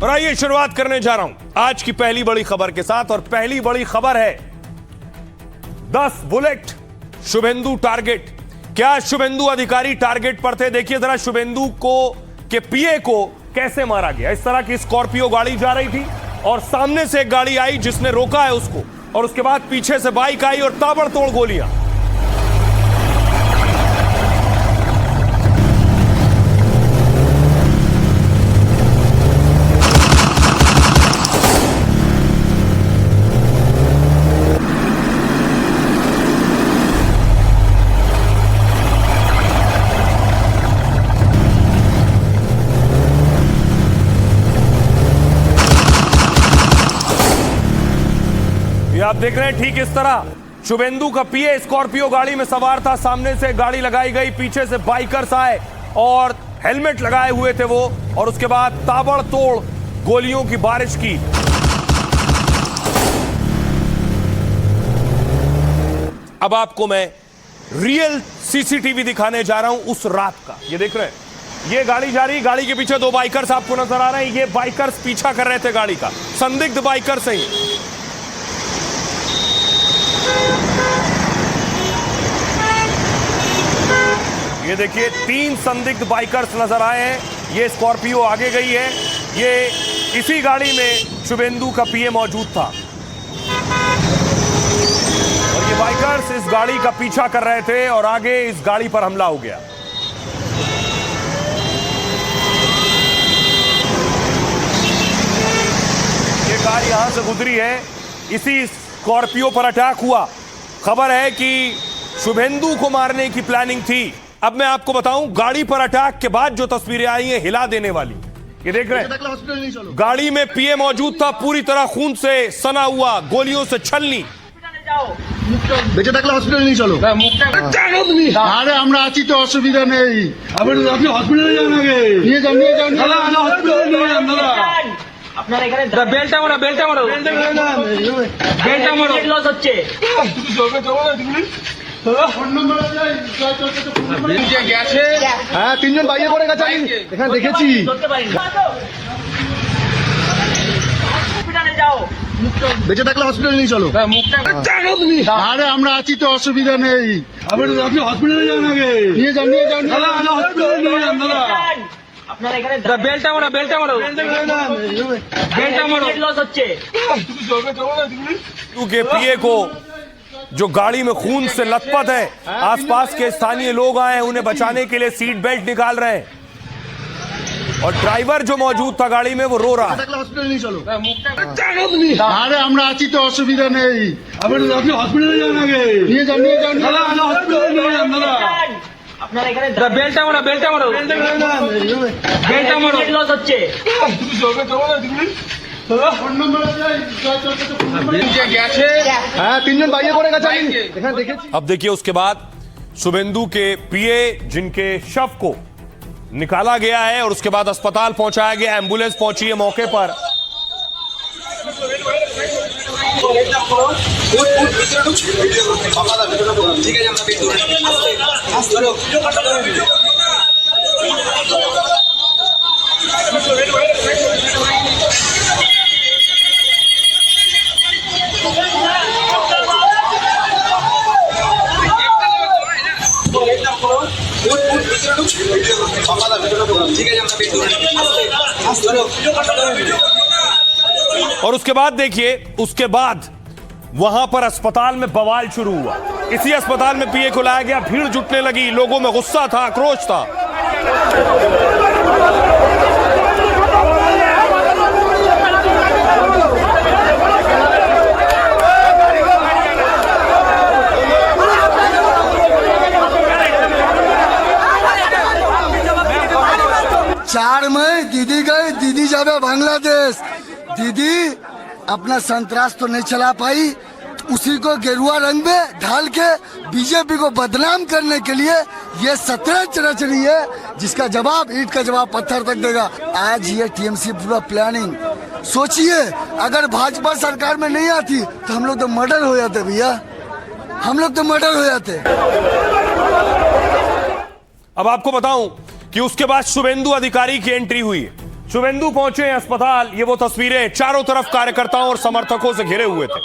और आइए शुरुआत करने जा रहा हूं आज की पहली बड़ी खबर के साथ। और पहली बड़ी खबर है 10 बुलेट शुभेंदु टारगेट। क्या शुभेंदु अधिकारी टारगेट पर थे? देखिए जरा शुभेंदु को के पीए को कैसे मारा गया। इस तरह की स्कॉर्पियो गाड़ी जा रही थी और सामने से एक गाड़ी आई जिसने रोका है उसको, और उसके बाद पीछे से बाइक आई और ताबड़तोड़ गोलियां। आप देख रहे हैं ठीक इस तरह शुभेंदु का पीए स्कॉर्पियो गाड़ी में सवार था। सामने से गाड़ी लगाई गई, पीछे से बाइकर्स आए और हेलमेट लगाए हुए थे वो, और उसके बाद ताबड़तोड़ गोलियों की बारिश की। अब आपको मैं रियल सीसीटीवी दिखाने जा रहा हूं उस रात का। ये देख रहे हैं, ये गाड़ी जा रही, गाड़ी के पीछे 2 बाइकर्स आपको नजर आ रहे हैं। ये बाइकर्स पीछा कर रहे थे गाड़ी का, संदिग्ध बाइकर्स हैं। ये देखिए 3 संदिग्ध बाइकर्स नजर आए हैं। ये स्कॉर्पियो आगे गई है। ये इसी गाड़ी में शुभेंदु का पीए मौजूद था और ये बाइकर्स इस गाड़ी का पीछा कर रहे थे और आगे इस गाड़ी पर हमला हो गया। ये कार यहां से गुजरी है, इसी स्कॉर्पियो पर अटैक हुआ। खबर है कि शुभेंदु को मारने की प्लानिंग थी। अब मैं आपको बताऊं गाड़ी पर अटैक के बाद जो तस्वीरें आई हैं हिला देने वाली। ये देख रहे हैं गाड़ी में पीए मौजूद था, पूरी तरह खून से सना हुआ, गोलियों से छलनी। বেঁচে থাকলে হসপিটালে নিয়ে চলো। আরে আমরা আছি তো, অসুবিধা নেই। আপনি হসপিটালে যান আগে, নিয়ে যান হসপিটালে নিয়ে যান দাদা। আপনারা এখানে বেলটা মারো লস হচ্ছে। হ্যাঁ 3 জন বাইরে করে গেছে, আমি এখানে দেখেছি। বেঁচে থাকলে হসপিটালে নিয়ে চলো। আরে আমরা আছি তো, অসুবিধা নেই। আপনি হসপিটালে যান আগে, নিয়ে যান হসপিটালে নিয়ে যান দাদা। আপনারা এখানে বেলটা মারো লস হচ্ছে। के पीए को जो गाड़ी में खून से लथपथ है, आसपास के स्थानीय लोग आए हैं उन्हें बचाने के लिए सीट बेल्ट निकाल रहे हैं और ड्राइवर जो मौजूद था गाड़ी में वो रो रहा है। আরে আমরা আছি তো, অসুবিধা নেই। আপনি হসপিটালে যান আগে, নিয়ে যান হসপিটালে নিয়ে যান দাদা। আপনারা এখানে বেলটা মারো লস হচ্ছে। अब देखिए उसके बाद शुभेंदु के पीए जिनके शव को निकाला गया है और उसके बाद अस्पताल पहुंचाया गया, एम्बुलेंस पहुंची है मौके पर। और उसके बाद देखिए, उसके बाद वहां पर अस्पताल में बवाल शुरू हुआ। इसी अस्पताल में पीए को लाया गया, भीड़ जुटने लगी, लोगों में गुस्सा था, आक्रोश था। चार में दीदी गई, दीदी जावे बांग्लादेश। दीदी अपना संतरास तो नहीं चला पाई, उसी को गेरुआ रंग में ढाल के बीजेपी को बदनाम करने के लिए ये शतरंज रच रही है, जिसका जवाब ईंट का जवाब पत्थर तक देगा। आज ये टीएमसी पूरा प्लानिंग। सोचिए अगर भाजपा सरकार में नहीं आती तो हम लोग तो मर्डर हो जाते भैया, हम लोग तो मर्डर हो जाते। अब आपको बताऊं कि उसके बाद शुभेंदु अधिकारी की एंट्री हुई। शुभेंदु पहुंचे हैं अस्पताल। ये वो तस्वीरें, चारों तरफ कार्यकर्ताओं और समर्थकों से घिरे हुए थे।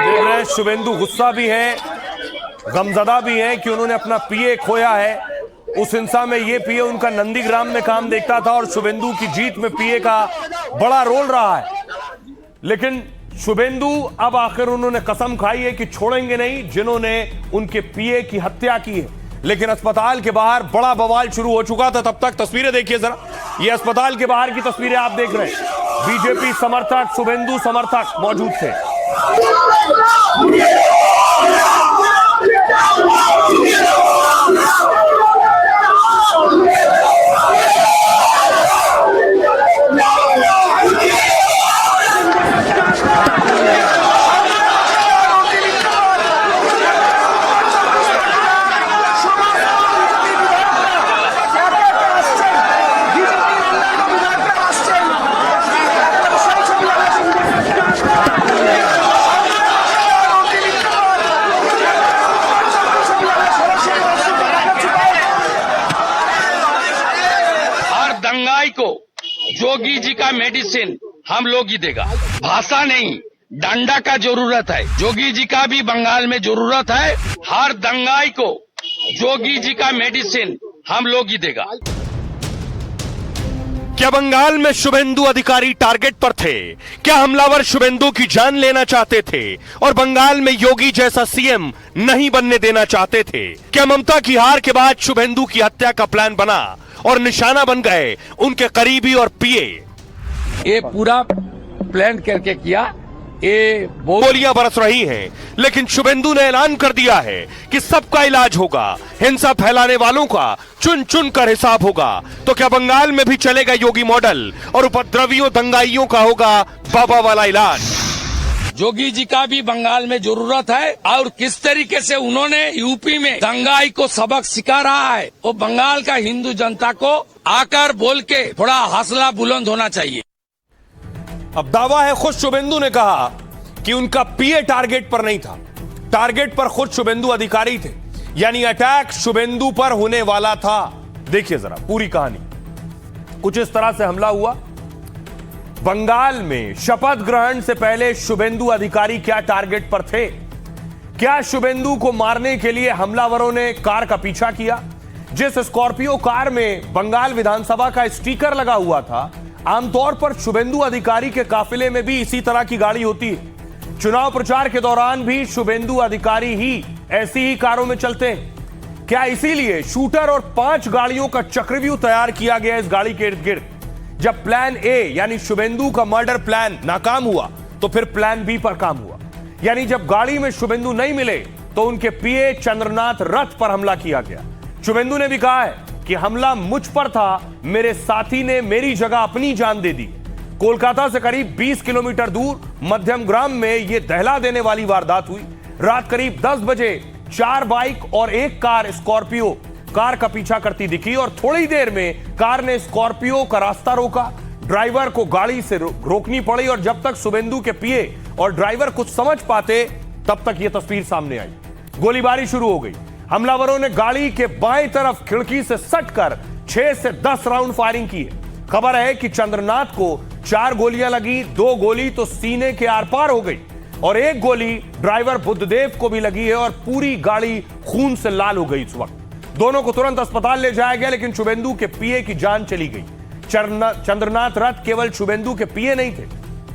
देख रहे हैं शुभेंदु गुस्सा भी है, गमजदा भी है कि उन्होंने अपना पीए खोया है। उस हिंसा में ये पीए उनका नंदीग्राम में काम देखता था और शुभेंदु की जीत में पीए का बड़ा रोल रहा है। लेकिन शुभेंदु अब आखिर उन्होंने कसम खाई है कि छोड़ेंगे नहीं जिन्होंने उनके पीए की हत्या की है। लेकिन अस्पताल के बाहर बड़ा बवाल शुरू हो चुका था। तब तक तस्वीरें देखिए जरा, ये अस्पताल के बाहर की तस्वीरें आप देख रहे हैं। बीजेपी समर्थक, शुभेंदु समर्थक मौजूद थे। दंगाई को जोगी जी का मेडिसिन हम लोग ही देगा। भाषा नहीं, डंडा का जरूरत है। जोगी जी का भी बंगाल में जरूरत है। हर दंगाई को जोगी जी का मेडिसिन हम लोग ही देगा। क्या बंगाल में शुभेंदु अधिकारी टारगेट पर थे? क्या हमलावर शुभेंदु की जान लेना चाहते थे और बंगाल में योगी जैसा सीएम नहीं बनने देना चाहते थे? क्या ममता की हार के बाद शुभेंदु की हत्या का प्लान बना और निशाना बन गए उनके करीबी और पीए? ये पूरा प्लान करके किया। ये गोलियां बरस रही हैं, लेकिन शुभेंदु ने ऐलान कर दिया है कि सबका इलाज होगा, हिंसा फैलाने वालों का चुन चुन कर हिसाब होगा। तो क्या बंगाल में भी चलेगा योगी मॉडल और उपद्रवियों दंगाइयों का होगा बाबा वाला इलाज? जोगी जी का भी बंगाल में जरूरत है और किस तरीके से उन्होंने यूपी में दंगाई को सबक सिखा रहा है, वो बंगाल का हिंदू जनता को आकर बोल के थोड़ा हौसला बुलंद होना चाहिए। अब दावा है, खुद शुभेंदु ने कहा कि उनका पीए टारगेट पर नहीं था, टारगेट पर खुद शुभेंदु अधिकारी थे, यानी अटैक शुभेंदु पर होने वाला था। देखिए जरा पूरी कहानी। कुछ इस तरह से हमला हुआ। बंगाल में शपथ ग्रहण से पहले शुभेंदु अधिकारी क्या टारगेट पर थे? क्या शुभेंदु को मारने के लिए हमलावरों ने कार का पीछा किया? जिस स्कॉर्पियो कार में बंगाल विधानसभा का स्टिकर लगा हुआ था, आमतौर पर शुभेंदु अधिकारी के काफिले में भी इसी तरह की गाड़ी होती है। चुनाव प्रचार के दौरान भी शुभेंदु अधिकारी ही ऐसी ही कारों में चलते हैं। क्या इसीलिए शूटर और 5 गाड़ियों का चक्रव्यूह तैयार किया गया इस गाड़ी के इर्द गिर्द? जब प्लान ए यानी शुभेंदु का मर्डर प्लान नाकाम हुआ तो फिर प्लान बी पर काम हुआ। यानी जब गाड़ी में शुभेंदु नहीं मिले तो उनके पीए चंद्रनाथ रथ पर हमला किया गया। शुभेंदु ने भी कहा है कि हमला मुझ पर था, मेरे साथी ने मेरी जगह अपनी जान दे दी। कोलकाता से करीब 20 किलोमीटर दूर मध्यम ग्राम में यह दहला देने वाली वारदात हुई। रात करीब 10 बजे 4 बाइक और 1 कार स्कॉर्पियो कार का पीछा करती दिखी और थोड़ी देर में कार ने स्कॉर्पियो का रास्ता रोका। ड्राइवर को गाड़ी से रोकनी पड़ी और जब तक शुभेंदु के पीए और ड्राइवर कुछ समझ पाते तब तक यह तस्वीर सामने आई। गोलीबारी शुरू हो गई। हमलावरों ने गाड़ी के बाएं तरफ खिड़की से सटकर 6 से 10 राउंड फायरिंग की है। खबर है कि चंद्रनाथ को 4 गोलियां लगी, 2 गोली तो सीने के आर पार हो गई और 1 गोली ड्राइवर बुद्धदेव को भी लगी है और पूरी गाड़ी खून से लाल हो गई। इस वक्त दोनों को तुरंत अस्पताल ले जाया गया, लेकिन शुभेंदु के पीए की जान चली गई। चंद्रनाथ रथ केवल शुभेंदु के पीए नहीं थे,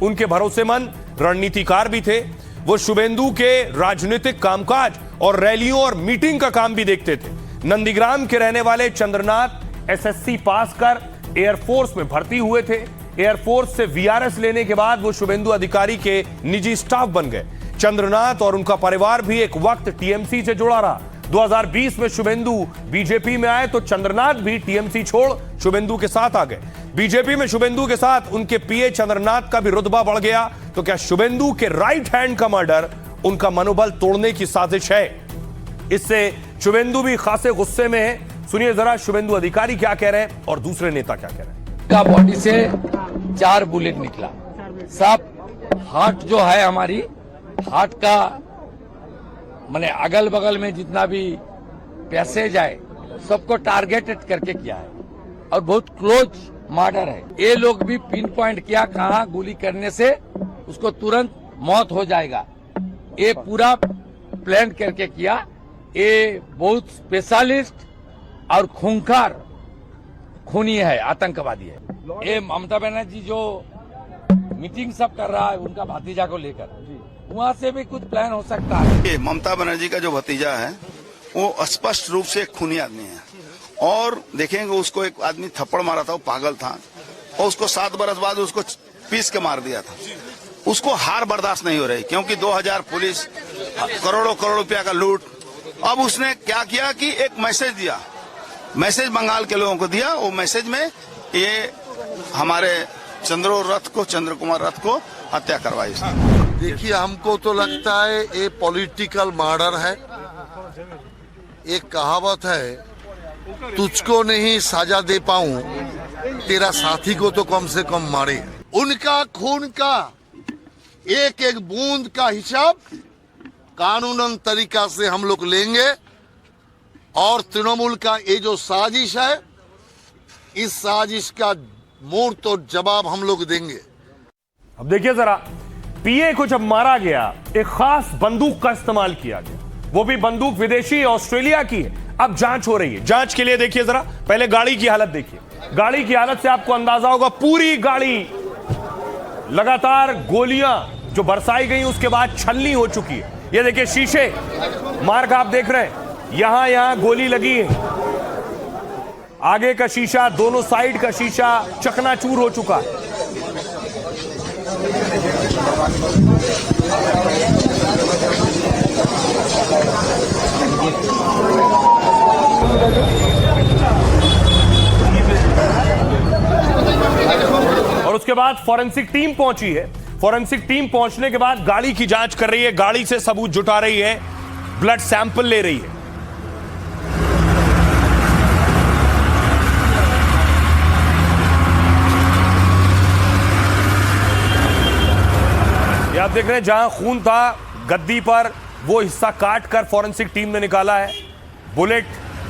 उनके भरोसेमंद रणनीतिकार भी थे। वो शुभेंदु के राजनीतिक कामकाज और रैलियों और मीटिंग का काम भी देखते थे। नंदीग्राम के रहने वाले चंद्रनाथ एसएससी पास कर एयरफोर्स में भर्ती हुए थे। एयरफोर्स से वीआरएस लेने के बाद वो शुभेंदु अधिकारी के निजी स्टाफ बन गए। चंद्रनाथ और उनका परिवार भी एक वक्त टीएमसी से जुड़ा रहा। 2020 में शुभेंदु बीजेपी में आए तो चंद्रनाथ भी टीएमसी छोड़ शुभेंदु के साथ आ गए। बीजेपी में शुभेंदु के साथ उनके पीए चंद्रनाथ का भी रुतबा बढ़ गया। तो क्या शुभेंदु के राइट हैंड का मर्डर उनका मनोबल तोड़ने की साजिश है। इससे शुभेंदु भी खासे गुस्से में है। सुनिए जरा शुभेंदु अधिकारी क्या कह रहे हैं और दूसरे नेता क्या कह रहे हैं। का बॉडी से 4 बुलेट निकला। सब हार्ट जो है हमारी हार्ट का माने अगल बगल में जितना भी पैसेज है सबको टारगेटेड करके किया है और बहुत क्लोज मर्डर है। ये लोग भी पिन पॉइंट किया कहाँ गोली करने से उसको तुरंत मौत हो जाएगा, ये पूरा प्लान करके किया। ये बहुत स्पेशलिस्ट और खूंखार खूनी है, आतंकवादी है। ये ममता बनर्जी जो मीटिंग सब कर रहा है उनका भतीजा को लेकर, वहाँ से भी कुछ प्लान हो सकता है। ये ममता बनर्जी का जो भतीजा है वो स्पष्ट रूप से एक खूनी आदमी है और देखेंगे उसको एक आदमी थप्पड़ मारा था, वो पागल था और उसको 7 बरस बाद उसको पीस के मार दिया था। उसको हार बर्दाश्त नहीं हो रही क्योंकि 2000 पुलिस, करोड़ों रुपया का लूट। अब उसने क्या किया कि एक मैसेज दिया, मैसेज बंगाल के लोगों को दिया। वो मैसेज में ये हमारे चंद्र कुमार रथ को हत्या करवाई। देखिए, हमको तो लगता है ये पॉलिटिकल मर्डर है। एक कहावत है, तुझको नहीं सजा दे पाऊं तेरा साथी को तो कम से कम मारे। उनका खून का एक एक बूंद का हिसाब कानूनन तरीका से हम लोग लेंगे और तृणमूल का ये जो साजिश है इस साजिश का मुंह तो जवाब हम लोग देंगे। अब देखिए जरा, पीए को जब मारा गया एक खास बंदूक का इस्तेमाल किया गया, वो भी बंदूक विदेशी ऑस्ट्रेलिया की है। अब जांच हो रही है। जांच के लिए देखिए जरा पहले गाड़ी की हालत देखिए। गाड़ी की हालत से आपको अंदाजा होगा, पूरी गाड़ी लगातार गोलियां जो बरसाई गई उसके बाद छलनी हो चुकी है। ये देखिए शीशे मार्ग आप देख रहे हैं, यहां गोली लगी है। आगे का शीशा, दोनों साइड का शीशा चकनाचूर हो चुका है। और उसके बाद फॉरेंसिक टीम पहुंची है। फॉरेंसिक टीम पहुंचने के बाद गाड़ी की जांच कर रही है, गाड़ी से सबूत जुटा रही है, ब्लड सैंपल ले रही है। ये आप देख रहे हैं, जहां खून था गद्दी पर वो हिस्सा काट कर फॉरेंसिक टीम ने निकाला है। बुलेट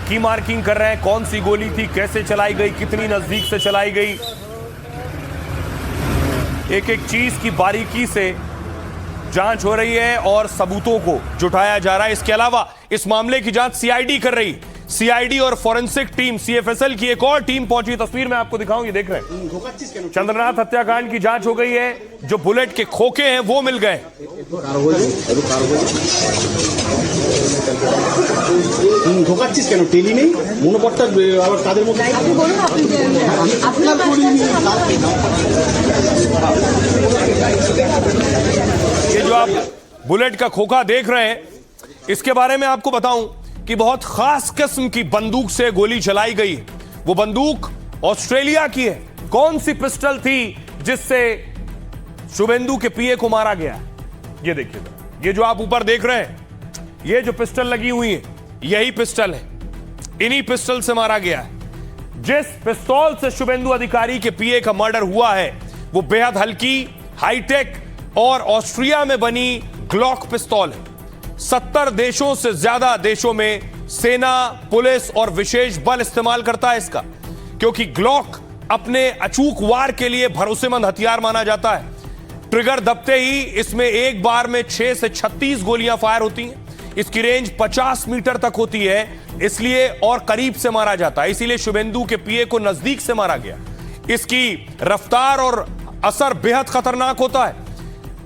की मार्किंग कर रहे हैं, कौन सी गोली थी, कैसे चलाई गई, कितनी नजदीक से चलाई गई, एक एक चीज की बारीकी से जांच हो रही है और सबूतों को जुटाया जा रहा है। इसके अलावा इस मामले की जांच सीआईडी कर रही है। सीआईडी और फॉरेंसिक टीम, सीएफएसएल की एक और टीम पहुंची। तस्वीर में आपको दिखाऊं, ये देख रहे हैं, चंद्रनाथ हत्याकांड की जांच हो गई है। जो बुलेट के खोखे हैं वो मिल गए। ये जो आप बुलेट का खोखा देख रहे हैं, इसके बारे में आपको बताऊं कि बहुत खास किस्म की बंदूक से गोली चलाई गई है। वो बंदूक ऑस्ट्रेलिया की है। कौन सी पिस्टल थी जिससे शुभेंदु के पीए को मारा गया? ये देखिए, ये जो आप ऊपर देख रहे हैं, ये जो पिस्टल लगी हुई है, यही पिस्टल है। इन्हीं पिस्टल से मारा गया है। जिस पिस्तौल से शुभेंदु अधिकारी के पीए का मर्डर हुआ है वो बेहद हल्की, हाईटेक और ऑस्ट्रिया में बनी ग्लॉक पिस्तौल है। 70 देशों से ज्यादा देशों में सेना, पुलिस और विशेष बल इस्तेमाल करता है इसका, क्योंकि ग्लॉक अपने अचूक वार के लिए भरोसेमंद हथियार माना जाता है। ट्रिगर दबते ही इसमें एक बार में 6 से 36 गोलियां फायर होती हैं। इसकी रेंज 50 मीटर तक होती है, इसलिए और करीब से मारा जाता है। इसीलिए शुभेंदु के पीए को नजदीक से मारा गया। इसकी रफ्तार और असर बेहद खतरनाक होता है।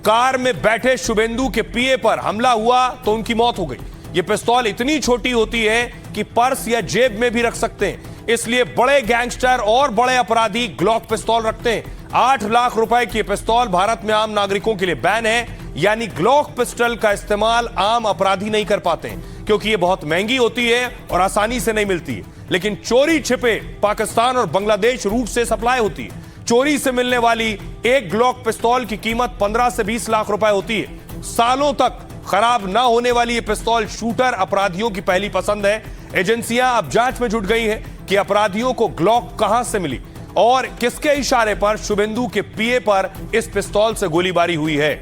कार में बैठे शुभेंदु के पीए पर हमला हुआ तो उनकी मौत हो गई। यह पिस्तौल इतनी छोटी होती है कि पर्स या जेब में भी रख सकते हैं, इसलिए बड़े गैंगस्टर और बड़े अपराधी ग्लॉक पिस्तौल रखते हैं। 8 लाख रुपए की पिस्तौल भारत में आम नागरिकों के लिए बैन है, यानी ग्लॉक पिस्टल का इस्तेमाल आम अपराधी नहीं कर पाते हैं, क्योंकि यह बहुत महंगी होती है और आसानी से नहीं मिलती है। लेकिन चोरी छिपे पाकिस्तान और बांग्लादेश रूट से सप्लाई होती है। चोरी से मिलने वाली एक ग्लॉक पिस्तौल की कीमत 15 से 20 लाख रुपए होती है। सालों तक खराब ना होने वाली ये पिस्तौल शूटर अपराधियों की पहली पसंद है। एजेंसियां अब जांच में जुट गई हैं कि अपराधियों को ग्लॉक कहां से मिली और किसके इशारे पर शुभेंदु के पीए पर इस पिस्तौल से गोलीबारी हुई है।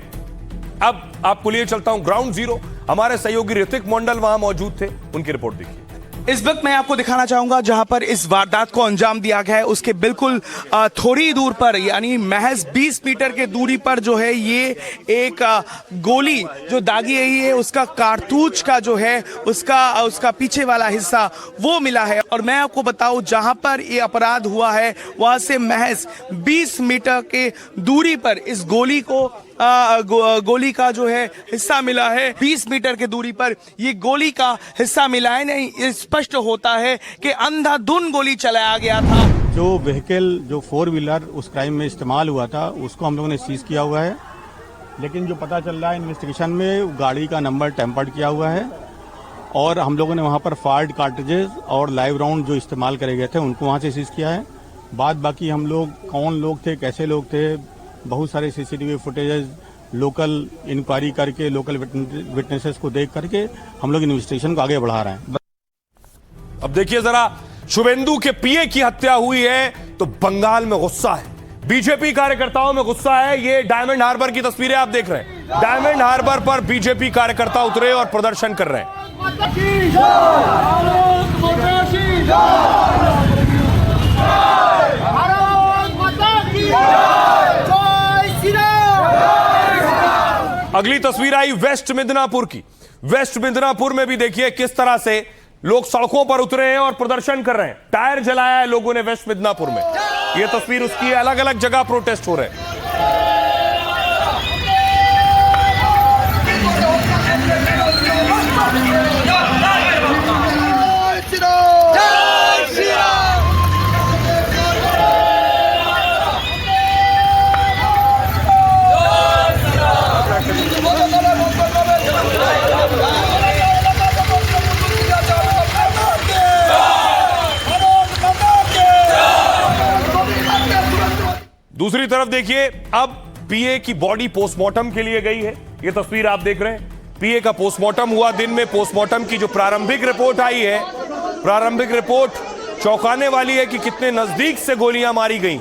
अब आपको लिए चलता हूं ग्राउंड जीरो। हमारे सहयोगी ऋतिक मंडल वहां मौजूद थे, उनकी रिपोर्ट देखिए। इस वक्त मैं आपको दिखाना चाहूंगा जहां पर इस वारदात को अंजाम दिया गया है, उसके बिल्कुल थोड़ी दूर पर यानी महज 20 मीटर के दूरी पर जो है ये एक गोली जो दागी गई है उसका कारतूस का जो है उसका पीछे वाला हिस्सा वो मिला है। और मैं आपको बताऊं जहां पर ये अपराध हुआ है वहां से महज 20 मीटर के दूरी पर इस गोली का जो है हिस्सा मिला है। 20 मीटर के दूरी पर ये गोली का हिस्सा मिला है। नहीं, स्पष्ट होता है कि अंधाधुंध गोली चलाया गया था। जो व्हीकल जो 4 व्हीलर उस क्राइम में इस्तेमाल हुआ था उसको हम लोगों ने सीज किया हुआ है, लेकिन जो पता चल रहा है इन्वेस्टिगेशन में गाड़ी का नंबर टेम्पर्ड किया हुआ है और हम लोगों ने वहां पर फायर्ड कार्ट्रिजेस और लाइव राउंड जो इस्तेमाल करे गए थे उनको वहां से सीज किया है। बाद बाकी हम लोग कौन लोग थे, कैसे लोग थे, बहुत सारे सीसीटीवी फुटेजेस लोकल इंक्वायरी करके लोकल विटनेसेस को देख करके हम लोग इन्वेस्टिगेशन को आगे बढ़ा रहे हैं। अब देखिए जरा, शुभेंदु के पीए की हत्या हुई है तो बंगाल में गुस्सा है, बीजेपी कार्यकर्ताओं में गुस्सा है। ये डायमंड हार्बर की तस्वीरें आप देख रहे हैं। डायमंड हार्बर पर बीजेपी कार्यकर्ता उतरे और प्रदर्शन कर रहे हैं। अगली तस्वीर आई वेस्ट मिदनापुर की। वेस्ट मिदनापुर में भी देखिए किस तरह से लोग सड़कों पर उतरे हैं और प्रदर्शन कर रहे हैं। टायर जलाया है लोगों ने वेस्ट मिदनापुर में। यह तस्वीर उसकी, अलग अलग जगह प्रोटेस्ट हो रहे हैं। दूसरी तरफ देखिए, अब पीए की बॉडी पोस्टमार्टम के लिए गई है। यह तस्वीर आप देख रहे हैं। पीए का पोस्टमार्टम हुआ दिन में। पोस्टमार्टम की जो प्रारंभिक रिपोर्ट आई है, प्रारंभिक रिपोर्ट चौंकाने वाली है कि कितने नजदीक से गोलियां मारी गई।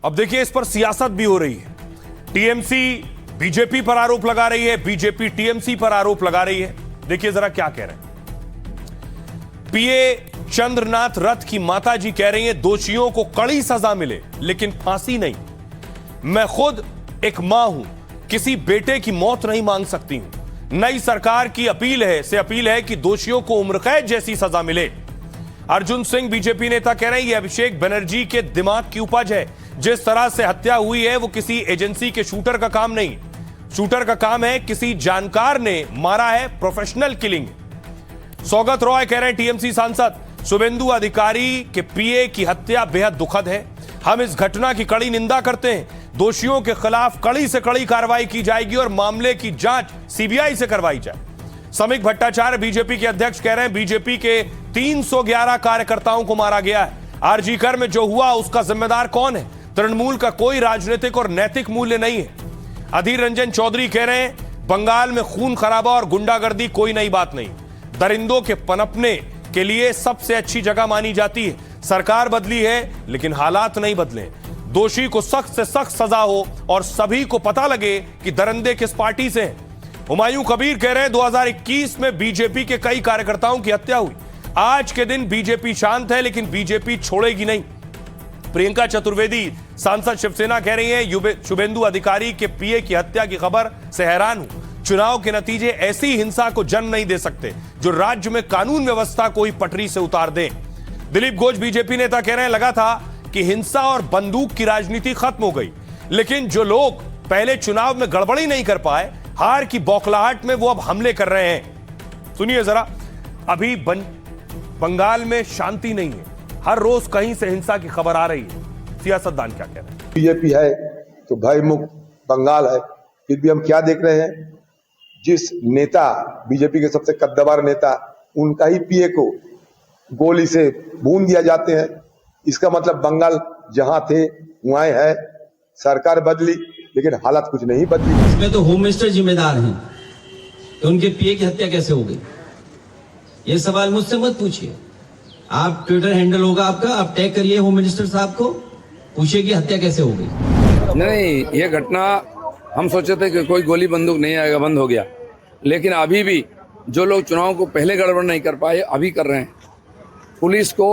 अब देखिए इस पर सियासत भी हो रही है। टीएमसी बीजेपी पर आरोप लगा रही है, बीजेपी टीएमसी पर आरोप लगा रही है। देखिए जरा क्या कह रहे हैं। पीए चंद्रनाथ रथ की माता जी कह रही हैं दोषियों को कड़ी सजा मिले लेकिन फांसी नहीं। मैं खुद एक मां हूं, किसी बेटे की मौत नहीं मांग सकती हूं। नई सरकार की अपील है कि दोषियों को उम्र कैद जैसी सजा मिले। अर्जुन सिंह बीजेपी नेता कह रहे हैं ये अभिषेक बनर्जी के दिमाग की उपज है। जिस तरह से हत्या हुई है वो किसी एजेंसी के शूटर का काम नहीं। शूटर का काम है किसी जानकार ने मारा है, प्रोफेशनल किलिंग। सौगत रॉय कह रहे हैं टीएमसी सांसद शुभेंदु अधिकारी के पीए की हत्या बेहद दुखद है। हम इस घटना की कड़ी निंदा करते हैं। दोषियों के खिलाफ कड़ी से कड़ी कार्रवाई की जाएगी और मामले की जांच सीबीआई से करवाई जाए। समीक भट्टाचार्य बीजेपी के अध्यक्ष कह रहे हैं बीजेपी के 311 कार्यकर्ताओं को मारा गया है। आरजी कर में जो हुआ उसका जिम्मेदार कौन है? तृणमूल का कोई राजनीतिक और नैतिक मूल्य नहीं है। अधीर रंजन चौधरी कह रहे हैं बंगाल में खून खराबा और गुंडागर्दी कोई नई बात नहीं। दरिंदों के पनपने के लिए सबसे अच्छी जगह मानी जाती है। सरकार बदली है लेकिन हालात नहीं बदले। दोषी को सख्त से सख्त सजा हो और सभी को पता लगे कि दरिंदे किस पार्टी से हैं। हुमायूं कबीर कह रहे हैं 2021 में बीजेपी के कई कार्यकर्ताओं की हत्या हुई। आज के दिन बीजेपी शांत है लेकिन बीजेपी छोड़ेगी नहीं। प्रियंका चतुर्वेदी सांसद शिवसेना कह रही है शुभेंदु अधिकारी के पीए की हत्या की खबर से हैरान हूं। चुनाव के नतीजे ऐसी हिंसा को जन्म नहीं दे सकते जो राज्य में कानून व्यवस्था को ही पटरी से उतार दे। दिलीप घोष बीजेपी नेता कह रहे हैं लगा था कि हिंसा और बंदूक की राजनीति खत्म हो गई, लेकिन जो लोग पहले चुनाव में गड़बड़ी नहीं कर पाए, हार की बौखलाहट में वो अब हमले कर रहे हैं। सुनिए जरा, अभी बंगाल में शांति नहीं है, हर रोज कहीं से हिंसा की खबर आ रही है। सियासतदान क्या कह रहे हैं? बीजेपी है तो भय मुक्त बंगाल है, फिर भी हम क्या देख रहे हैं, जिस नेता बीजेपी के सबसे कद्दावर नेता उनका ही पीए को गोली से भून दिया जाते हैं। इसका मतलब बंगाल जहां थे वहां है, सरकार बदली लेकिन हालात कुछ नहीं बदली। इसमें तो होम मिनिस्टर जिम्मेदार हैं, तो उनके पीए की हत्या कैसे हो गई? ये सवाल मुझसे मत पूछिए। आप ट्विटर हैंडल होगा आपका, आप टैग करिए होम मिनिस्टर साहब को, पूछिए कि हत्या कैसे हो गई। नहीं, ये घटना हम सोचे थे कि कोई गोली बंदूक नहीं आएगा, बंद हो गया, लेकिन अभी भी जो लोग चुनाव को पहले गड़बड़ नहीं कर पाए अभी कर रहे हैं। पुलिस को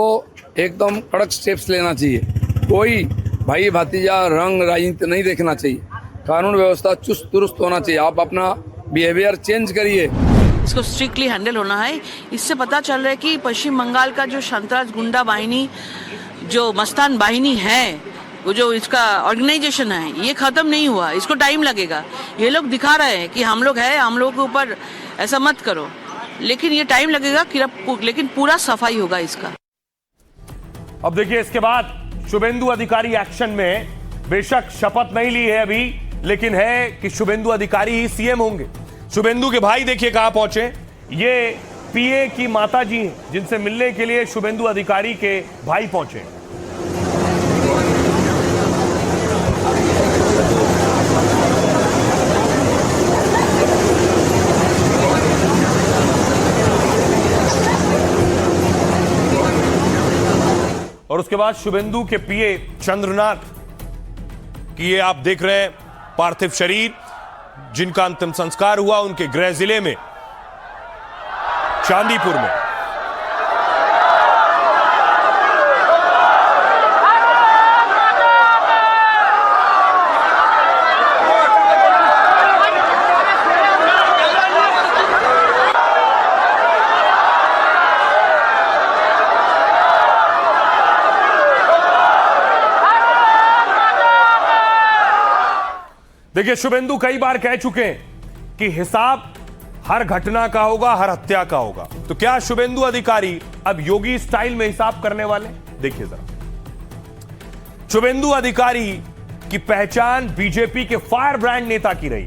एकदम कड़क स्टेप्स लेना चाहिए। कोई भाई भतीजा रंग राजनीति नहीं देखना चाहिए। कानून व्यवस्था चुस्त दुरुस्त होना चाहिए। आप अपना बिहेवियर चेंज करिए। इसको स्ट्रिक्टली हैंडल होना है। इससे पता चल रहा है कि पश्चिम बंगाल का जो संतराज गुंडा बाहिनी, जो मस्तान बाहिनी है, वो जो इसका ऑर्गेनाइजेशन है, ये खत्म नहीं हुआ, इसको टाइम लगेगा। ये लोग दिखा रहे हैं कि हम लोग हैं, हम लोग के ऊपर ऐसा मत करो, लेकिन ये टाइम लगेगा, लेकिन पूरा सफाई होगा इसका। अब देखिए इसके बाद शुभेंदु अधिकारी एक्शन में बेशक शपथ नहीं ली है अभी, लेकिन है कि शुभेंदु अधिकारी ही सीएम होंगे। शुभेंदु के भाई देखिए कहां पहुंचे, ये पीए की माता जी हैं जिनसे मिलने के लिए शुभेंदु अधिकारी के भाई पहुंचे। और उसके बाद शुभेंदु के पीए चंद्रनाथ की ये आप देख रहे हैं पार्थिव शरीर, जिनका अंतिम संस्कार हुआ उनके गृह जिले में चांदीपुर में। देखिए शुभेंदु कई बार कह चुके हैं कि हिसाब हर घटना का होगा, हर हत्या का होगा। तो क्या शुभेंदु अधिकारी अब योगी स्टाइल में हिसाब करने वाले? देखिए जरा। शुभेंदु अधिकारी की पहचान बीजेपी के फायर ब्रांड नेता की रही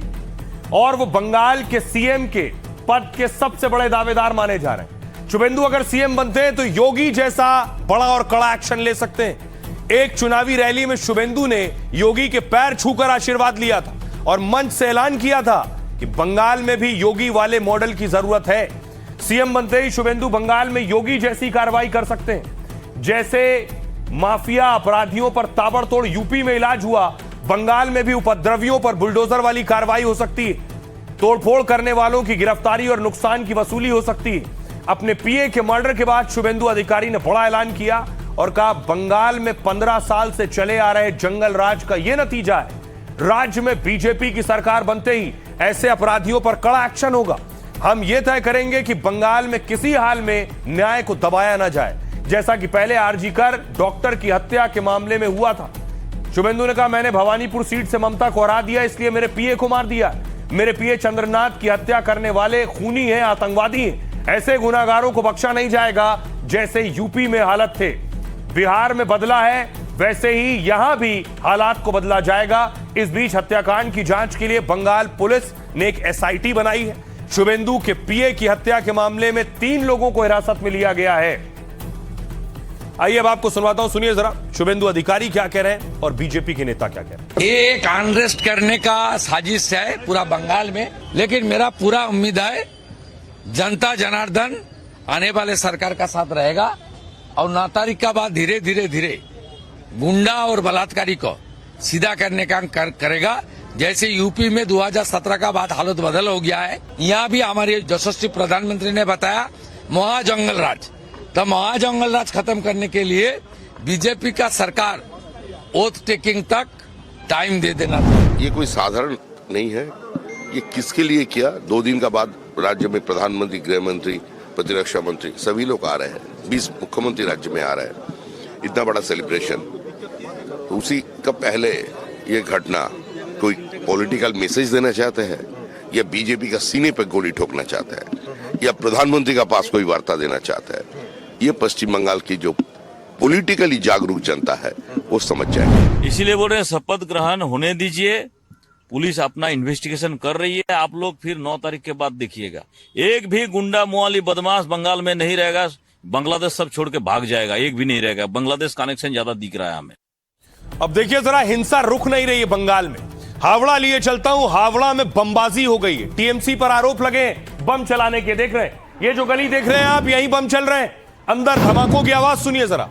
और वो बंगाल के सीएम के पद के सबसे बड़े दावेदार माने जा रहे हैं। शुभेंदु अगर सीएम बनते हैं तो योगी जैसा बड़ा और कड़ा एक्शन ले सकते हैं। एक चुनावी रैली में शुभेंदु ने योगी के पैर छूकर आशीर्वाद लिया था और मंच से ऐलान किया था कि बंगाल में भी योगी वाले मॉडल की जरूरत है। सीएम बनते ही शुभेंदु बंगाल में योगी जैसी कार्रवाई कर सकते हैं। जैसे माफिया अपराधियों पर ताबड़तोड़ यूपी में इलाज हुआ, बंगाल में भी उपद्रवियों पर बुलडोजर वाली कार्रवाई हो सकती है। तोड़फोड़ करने वालों की गिरफ्तारी और नुकसान की वसूली हो सकती है। अपने पीए के मर्डर के बाद शुभेंदु अधिकारी ने बड़ा ऐलान किया और कहा बंगाल में 15 साल से चले आ रहे जंगल राज का यह नतीजा है। राज्य में बीजेपी की सरकार बनते ही ऐसे अपराधियों पर कड़ा एक्शन होगा। हम यह तय करेंगे कि बंगाल में किसी हाल में न्याय को दबाया ना जाए, जैसा कि पहले आरजी कर डॉक्टर की हत्या के मामले में हुआ था। शुभेंदु ने कहा मैंने भवानीपुर सीट से ममता को हरा दिया, इसलिए मेरे पीए को मार दिया। मेरे पीए चंद्रनाथ की हत्या करने वाले खूनी हैं, आतंकवादी हैं। ऐसे गुनाहगारों को बख्शा नहीं जाएगा जैसे यूपी में हालत थे, बिहार में बदला है, वैसे ही यहां भी हालात को बदला जाएगा। इस बीच हत्याकांड की जांच के लिए बंगाल पुलिस ने एक एसआईटी बनाई है। शुभेंदु के पीए की हत्या के मामले में 3 लोगों को हिरासत में लिया गया है। आइए अब आपको सुनवाता हूं, सुनिए जरा शुभेंदु अधिकारी क्या कह रहे हैं और बीजेपी के नेता क्या कह रहे हैं। ये एक अनरेस्ट करने का साजिश है पूरा बंगाल में, लेकिन मेरा पूरा उम्मीद है जनता जनार्दन आने वाले सरकार का साथ रहेगा और 9 तारीख का बाद धीरे धीरे गुंडा और बलात्कारी को सीधा करने का करेगा। जैसे यूपी में 2017 का बाद हालत बदल हो गया है, यहाँ भी हमारे यशस्वी प्रधानमंत्री ने बताया महाजंगल राज, तो महाजंगल राज खत्म करने के लिए बीजेपी का सरकार ओथ टेकिंग तक टाइम दे देना। ये कोई साधारण नहीं है। ये किसके लिए किया? 2 दिन का बाद राज्य में प्रधानमंत्री, गृह मंत्री, प्रतिरक्षा मंत्री सभी लोग आ रहे हैं। 20 मुख्यमंत्री राज्य में आ रहे हैं। इतना बड़ा सेलिब्रेशन, उसी का पहले ये घटना कोई पॉलिटिकल मैसेज देना चाहते हैं या बीजेपी का सीने पर गोली ठोकना चाहते हैं या प्रधानमंत्री का पास कोई वार्ता देना चाहते हैं? ये पश्चिम बंगाल की जो पॉलिटिकली जागरूक जनता है वो समझ जाए। इसीलिए बोल रहे हैं सपथ ग्रहण होने दीजिए, पुलिस अपना इन्वेस्टिगेशन कर रही है। आप लोग फिर 9 तारीख के बाद देखिएगा, एक भी गुंडा मुआली बदमाश बंगाल में नहीं रहेगा। बांग्लादेश सब छोड़ के भाग जाएगा, एक भी नहीं रहेगा। बांग्लादेश कनेक्शन ज्यादा दिख रहा है हमें। अब देखिए जरा, हिंसा रुक नहीं रही है बंगाल में। हावड़ा लिए चलता हूं, हावड़ा में बमबाजी हो गई है। टीएमसी पर आरोप लगे बम चलाने के। देख रहे हैं ये जो गली देख रहे हैं आप, यहीं बम चल रहे हैं। अंदर धमाकों की आवाज सुनिए जरा।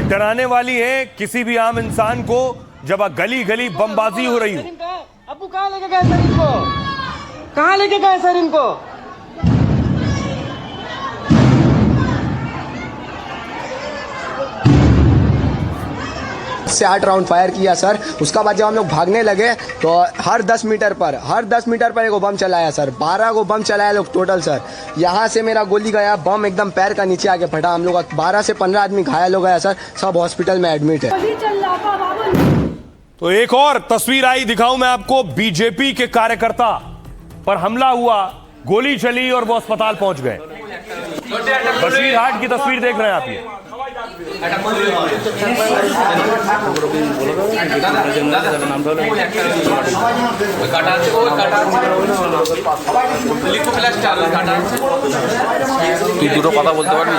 डराने वाली है किसी भी आम इंसान को, जब गली गली बमबाजी हो रही हो। अबू कहाँ लेके गए सर इनको? कहाँ लेके गए सर इनको? से 8 राउंड फायर किया सर। उसका बाद जब हम लोग भागने लगे तो हर 10 मीटर पर एक बम चलाया सर। 12 को बम चलाया लोग टोटल सर। यहाँ से मेरा गोली गया, बम एकदम पैर का नीचे आके फटा। हम लोग 12 से 15 आदमी घायल हो गया सर। सब हॉस्पिटल में एडमिट है। तो एक और तस्वीर आई, दिखाऊं मैं आपको। बीजेपी के कार्यकर्ता पर हमला हुआ, गोली चली और वो अस्पताल पहुंच गए। बसीरहाट की तस्वीर देख रहे हैं आप। ये দুটো কথা বলতে পারবি?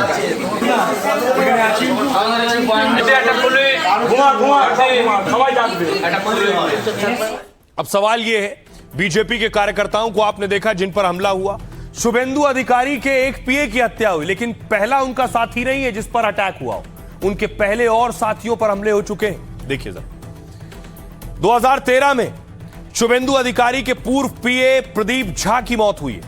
अब सवाल यह है, बीजेपी के कार्यकर्ताओं को आपने देखा जिन पर हमला हुआ। शुभेंदु अधिकारी के एक पीए की हत्या हुई, लेकिन पहला उनका साथी नहीं है जिस पर अटैक हुआ हो। उनके पहले और साथियों पर हमले हो चुके हैं। देखिए जरा, 2013 में शुभेंदु अधिकारी के पूर्व पीए प्रदीप झा की मौत हुई है।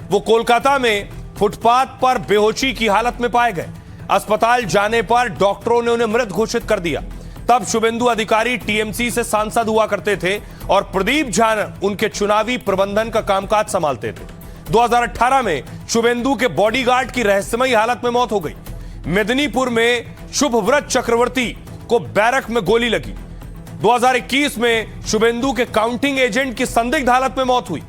वो कोलकाता में फुटपाथ पर बेहोशी की हालत में पाए गए। अस्पताल जाने पर डॉक्टरों ने उन्हें मृत घोषित कर दिया। तब शुभेंदु अधिकारी टीएमसी से सांसद हुआ करते थे और प्रदीप झा उनके चुनावी प्रबंधन का कामकाज संभालते थे। 2018 में शुभेंदु के बॉडीगार्ड की रहस्यमयी हालत में मौत हो गई। मेदिनीपुर में शुभव्रत चक्रवर्ती को बैरक में गोली लगी। 2021 में शुभेंदु के काउंटिंग एजेंट की संदिग्ध हालत में मौत हुई।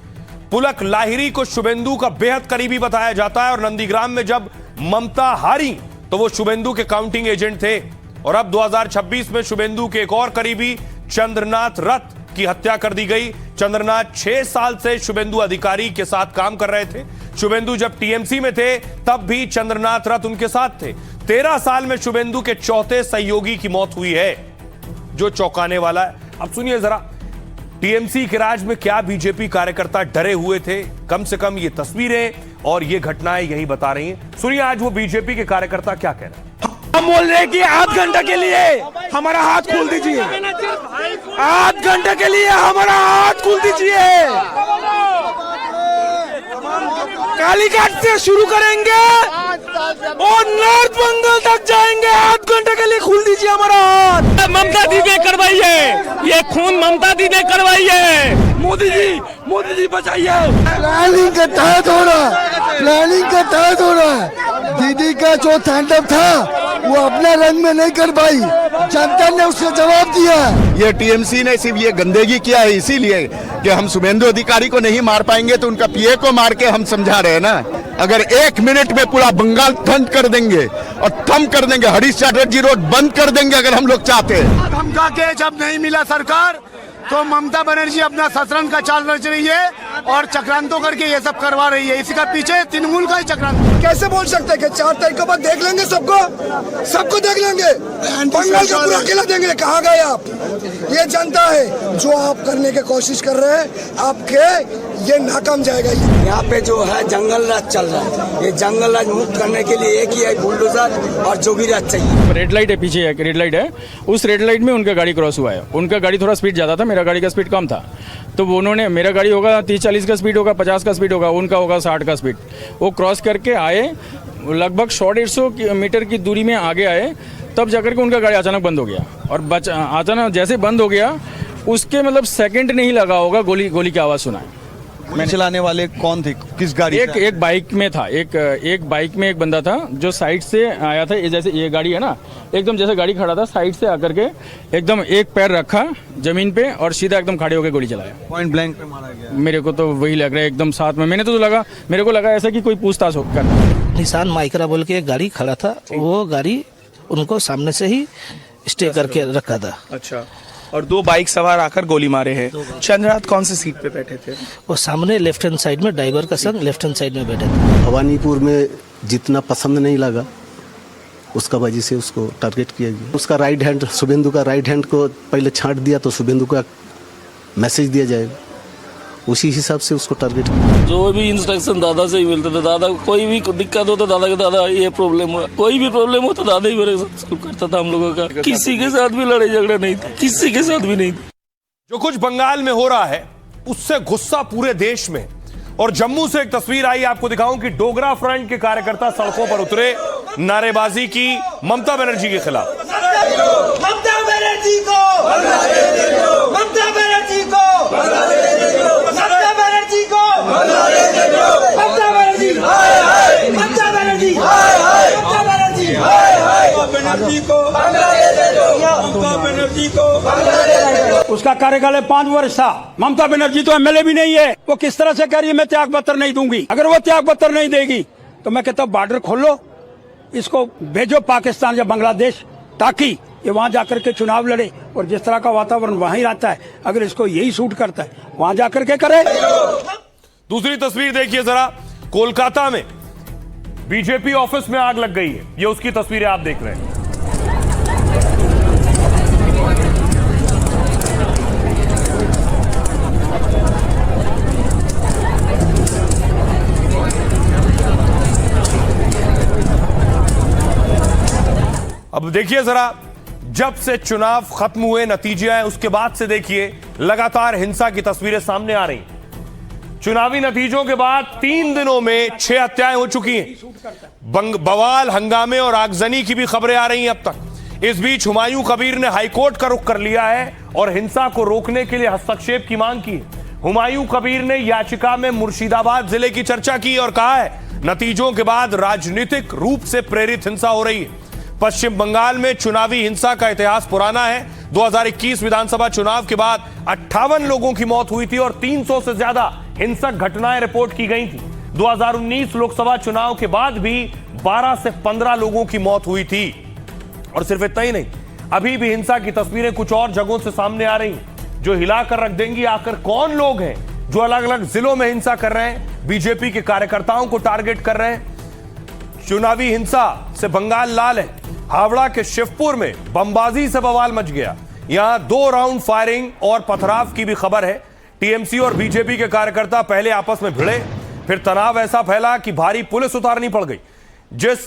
पुलक लाहिरी को शुभेंदु का बेहद करीबी बताया जाता है और नंदीग्राम में जब ममता हारी तो वो शुभेंदु के काउंटिंग एजेंट थे। और अब 2026 में शुभेंदु के एक और करीबी चंद्रनाथ रथ की हत्या कर दी गई। चंद्रनाथ 6 साल से शुभेंदु अधिकारी के साथ काम कर रहे थे। शुभेंदु जब टीएमसी में थे तब भी चंद्रनाथ रथ उनके साथ थे। 13 साल में शुभेंदु के चौथे सहयोगी की मौत हुई है, जो चौंकाने वाला है। अब सुनिए जरा, टीएमसी के राज में क्या बीजेपी कार्यकर्ता डरे हुए थे? कम से कम ये तस्वीरें और ये घटनाएं यही बता रही हैं। सुनिए आज वो बीजेपी के कार्यकर्ता क्या कह रहे हैं। हम बोल रहे हैं कि आध घंटे के लिए हमारा हाथ खोल दीजिए। आध घंटे के लिए हमारा हाथ खोल दीजिए। कालीघाट से शुरू करेंगे और नॉर्थ बंगाल तक जाएंगे। आध घंटे के लिए खोल दीजिए हमारा हाथ। ममता दी ने करवाई है ये खून, ममता दी ने करवाई है। मोदी जी बचाइए। प्लानिंग के तहत हो रहा है, प्लानिंग के तहत हो रहा है। दीदी का जो तांडव था वो अपने रंग में नहीं कर पाई, जनता ने उसका जवाब दिया। ये टीएमसी ने सिर्फ ये गंदगी किया है इसीलिए कि हम शुभेंदु अधिकारी को नहीं मार पाएंगे तो उनका पीए को मार के हम समझा रहे हैं ना। अगर 1 मिनट में पूरा बंगाल बंद कर देंगे और थम कर देंगे, हरीश चैटर्जी रोड बंद कर देंगे अगर हम लोग चाहते हैं। धमका के जब नहीं मिला सरकार तो ममता बनर्जी अपना शतरंज का चाल रच रही है और चक्रांतों करके ये सब करवा रही है। इसका पीछे तृणमूल का ही चक्रांत। कैसे बोल सकते हैं कि 4 तारीख के बाद देख लेंगे सबको देख लेंगे, बंगाल का पूरा अकेला देंगे? कहाँ गए आप? ये जनता है जो आप करने की कोशिश कर रहे हैं, आपके ये नाकाम जाएगा। यहाँ पे जो है जंगल राज चल रहा है, ये जंगल राज मुक्त करने के लिए एक ही है बुलडोजर और जोगी राज चाहिए। रेड लाइट है, पीछे एक रेड लाइट है, उस रेड लाइट में उनका गाड़ी क्रॉस हुआ है। उनका गाड़ी थोड़ा स्पीड ज़्यादा था, मेरा गाड़ी का स्पीड कम था। तो उन्होंने, मेरा गाड़ी होगा 30-40 का स्पीड होगा, 50 का स्पीड होगा, उनका होगा 60 का स्पीड। वो क्रॉस करके आए, लगभग 150 मीटर की दूरी में आगे आए, तब जाकर के उनका गाड़ी अचानक बंद हो गया। और अचानक जैसे बंद हो गया उसके मतलब सेकंड नहीं लगा होगा, गोली की आवाज़ सुना। गोली चलाने वाले कौन थे, किस गाड़ी? एक बाइक में था, एक बाइक में एक बंदा था जो साइड से आया था। जैसे ये गाड़ी है ना, एकदम जैसे गाड़ी खड़ा था साइड से आकर के एकदम एक पैर रखा जमीन पे और सीधा एकदम खड़े होकर गोली चलाया। पॉइंट ब्लैंक पे मारा गया। मेरे को तो वही लग रहा है एकदम साथ में। मेरे को लगा ऐसा कि कोई पूछताछ कर। निशान माइक्रा बोल के एक गाड़ी खड़ा था, वो गाड़ी उनको सामने से ही स्टे करके रखा था। अच्छा, और 2 बाइक सवार आकर गोली मारे हैं। चंद्रनाथ कौन सी सीट पे बैठे थे? वो सामने लेफ्ट हैंड साइड में, ड्राइवर का संग लेफ्ट हैंड साइड में बैठे थे। भवानीपुर में जितना पसंद नहीं लगा उसका वजह से उसको टारगेट किया गया। उसका राइट हैंड, शुभेंदु का राइट हैंड को पहले छांट दिया तो शुभेंदु का मैसेज दिया जाएगा, उसी हिसाब से उसको टारगेट किया। जो भी इंस्ट्रक्शन दादा से ही मिलते थे, दादा कोई भी दिक्कत हो तो दादा के दादा ये प्रॉब्लम हुआ, कोई भी प्रॉब्लम हो तो दादा ही मेरे साथ सॉल्व करता था हम लोगों का। किसी के साथ भी लड़ाई झगड़ा नहीं था, किसी के साथ भी नहीं। जो कुछ बंगाल में हो रहा है उससे गुस्सा पूरे देश में। और जम्मू से एक तस्वीर आई, आपको दिखाऊं कि डोगरा फ्रंट के कार्यकर्ता सड़कों पर उतरे नारेबाजी की ममता बनर्जी के खिलाफ। ममता बनर्जी को, ममता बनर्जी को, ममता बनर्जी को, ममता बनर्जी, ममता बनर्जी, ममता बनर्जी, बनर्जी को, ममता बनर्जी को। उसका कार्यकाल 5 वर्ष था। ममता बनर्जी तो एमएलए भी नहीं है। वो किस तरह से कह रही है मैं त्याग पत्र नहीं दूंगी। अगर वो त्याग पत्र नहीं देगी तो मैं कहता हूँ बॉर्डर खोलो, इसको भेजो पाकिस्तान या बांग्लादेश, ताकि ये वहां जाकर के चुनाव लड़े। और जिस तरह का वातावरण वहीं रहता है, अगर इसको यही सूट करता है वहां जाकर के करे। दूसरी तस्वीर देखिए जरा, कोलकाता में बीजेपी ऑफिस में आग लग गई है। ये उसकी तस्वीरें आप देख रहे हैं। अब देखिए जरा, जब से चुनाव खत्म हुए, नतीजे आए, उसके बाद से देखिए लगातार हिंसा की तस्वीरें सामने आ रही। चुनावी नतीजों के बाद 3 दिनों में 6 हत्याएं हो चुकी हैं। बवाल, हंगामे और आगजनी की भी खबरें आ रही हैं अब तक। इस बीच हुमायूं कबीर ने हाईकोर्ट का रुख कर लिया है और हिंसा को रोकने के लिए हस्तक्षेप की मांग की। हुमायूं कबीर ने याचिका में मुर्शिदाबाद जिले की चर्चा की और कहा है नतीजों के बाद राजनीतिक रूप से प्रेरित हिंसा हो रही है। पश्चिम बंगाल में चुनावी हिंसा का इतिहास पुराना है। 2021 विधानसभा चुनाव के बाद 58 लोगों की मौत हुई थी और 300 से ज्यादा हिंसक घटनाएं रिपोर्ट की गई थी। 2019 लोकसभा चुनाव के बाद भी 12 से 15 लोगों की मौत हुई थी। और सिर्फ इतना ही नहीं, अभी भी हिंसा की तस्वीरें कुछ और जगहों से सामने आ रही हैं जो हिलाकर रख देंगी आखिर कौन लोग हैं जो अलग अलग जिलों में हिंसा कर रहे हैं, बीजेपी के कार्यकर्ताओं को टारगेट कर रहे हैं। चुनावी हिंसा से बंगाल लाल है। हावड़ा के शिवपुर में बमबाजी से बवाल मच गया। यहां 2 राउंड फायरिंग और पथराव की भी खबर है। टीएमसी और बीजेपी के कार्यकर्ता पहले आपस में भिड़े, फिर तनाव ऐसा फैला कि भारी पुलिस उतारनी पड़ गई। जिस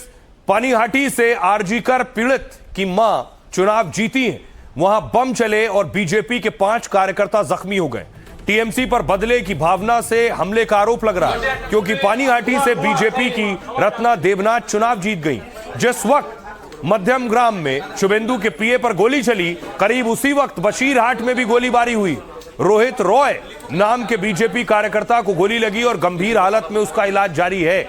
पानीहाटी से आरजीकर पीड़ित की मां चुनाव जीती है, वहां बम चले और बीजेपी के 5 कार्यकर्ता जख्मी हो गए। टीएमसी पर बदले की भावना से हमले का आरोप लग रहा है क्योंकि पानीहाटी से बीजेपी की रत्ना देवनाथ चुनाव जीत गई। जिस वक्त मध्यम ग्राम में शुभेंदु के पीए पर गोली चली, करीब उसी वक्त बशीरहाट में भी गोलीबारी हुई। रोहित रॉय नाम के बीजेपी कार्यकर्ता को गोली लगी और गंभीर हालत में उसका इलाज जारी है।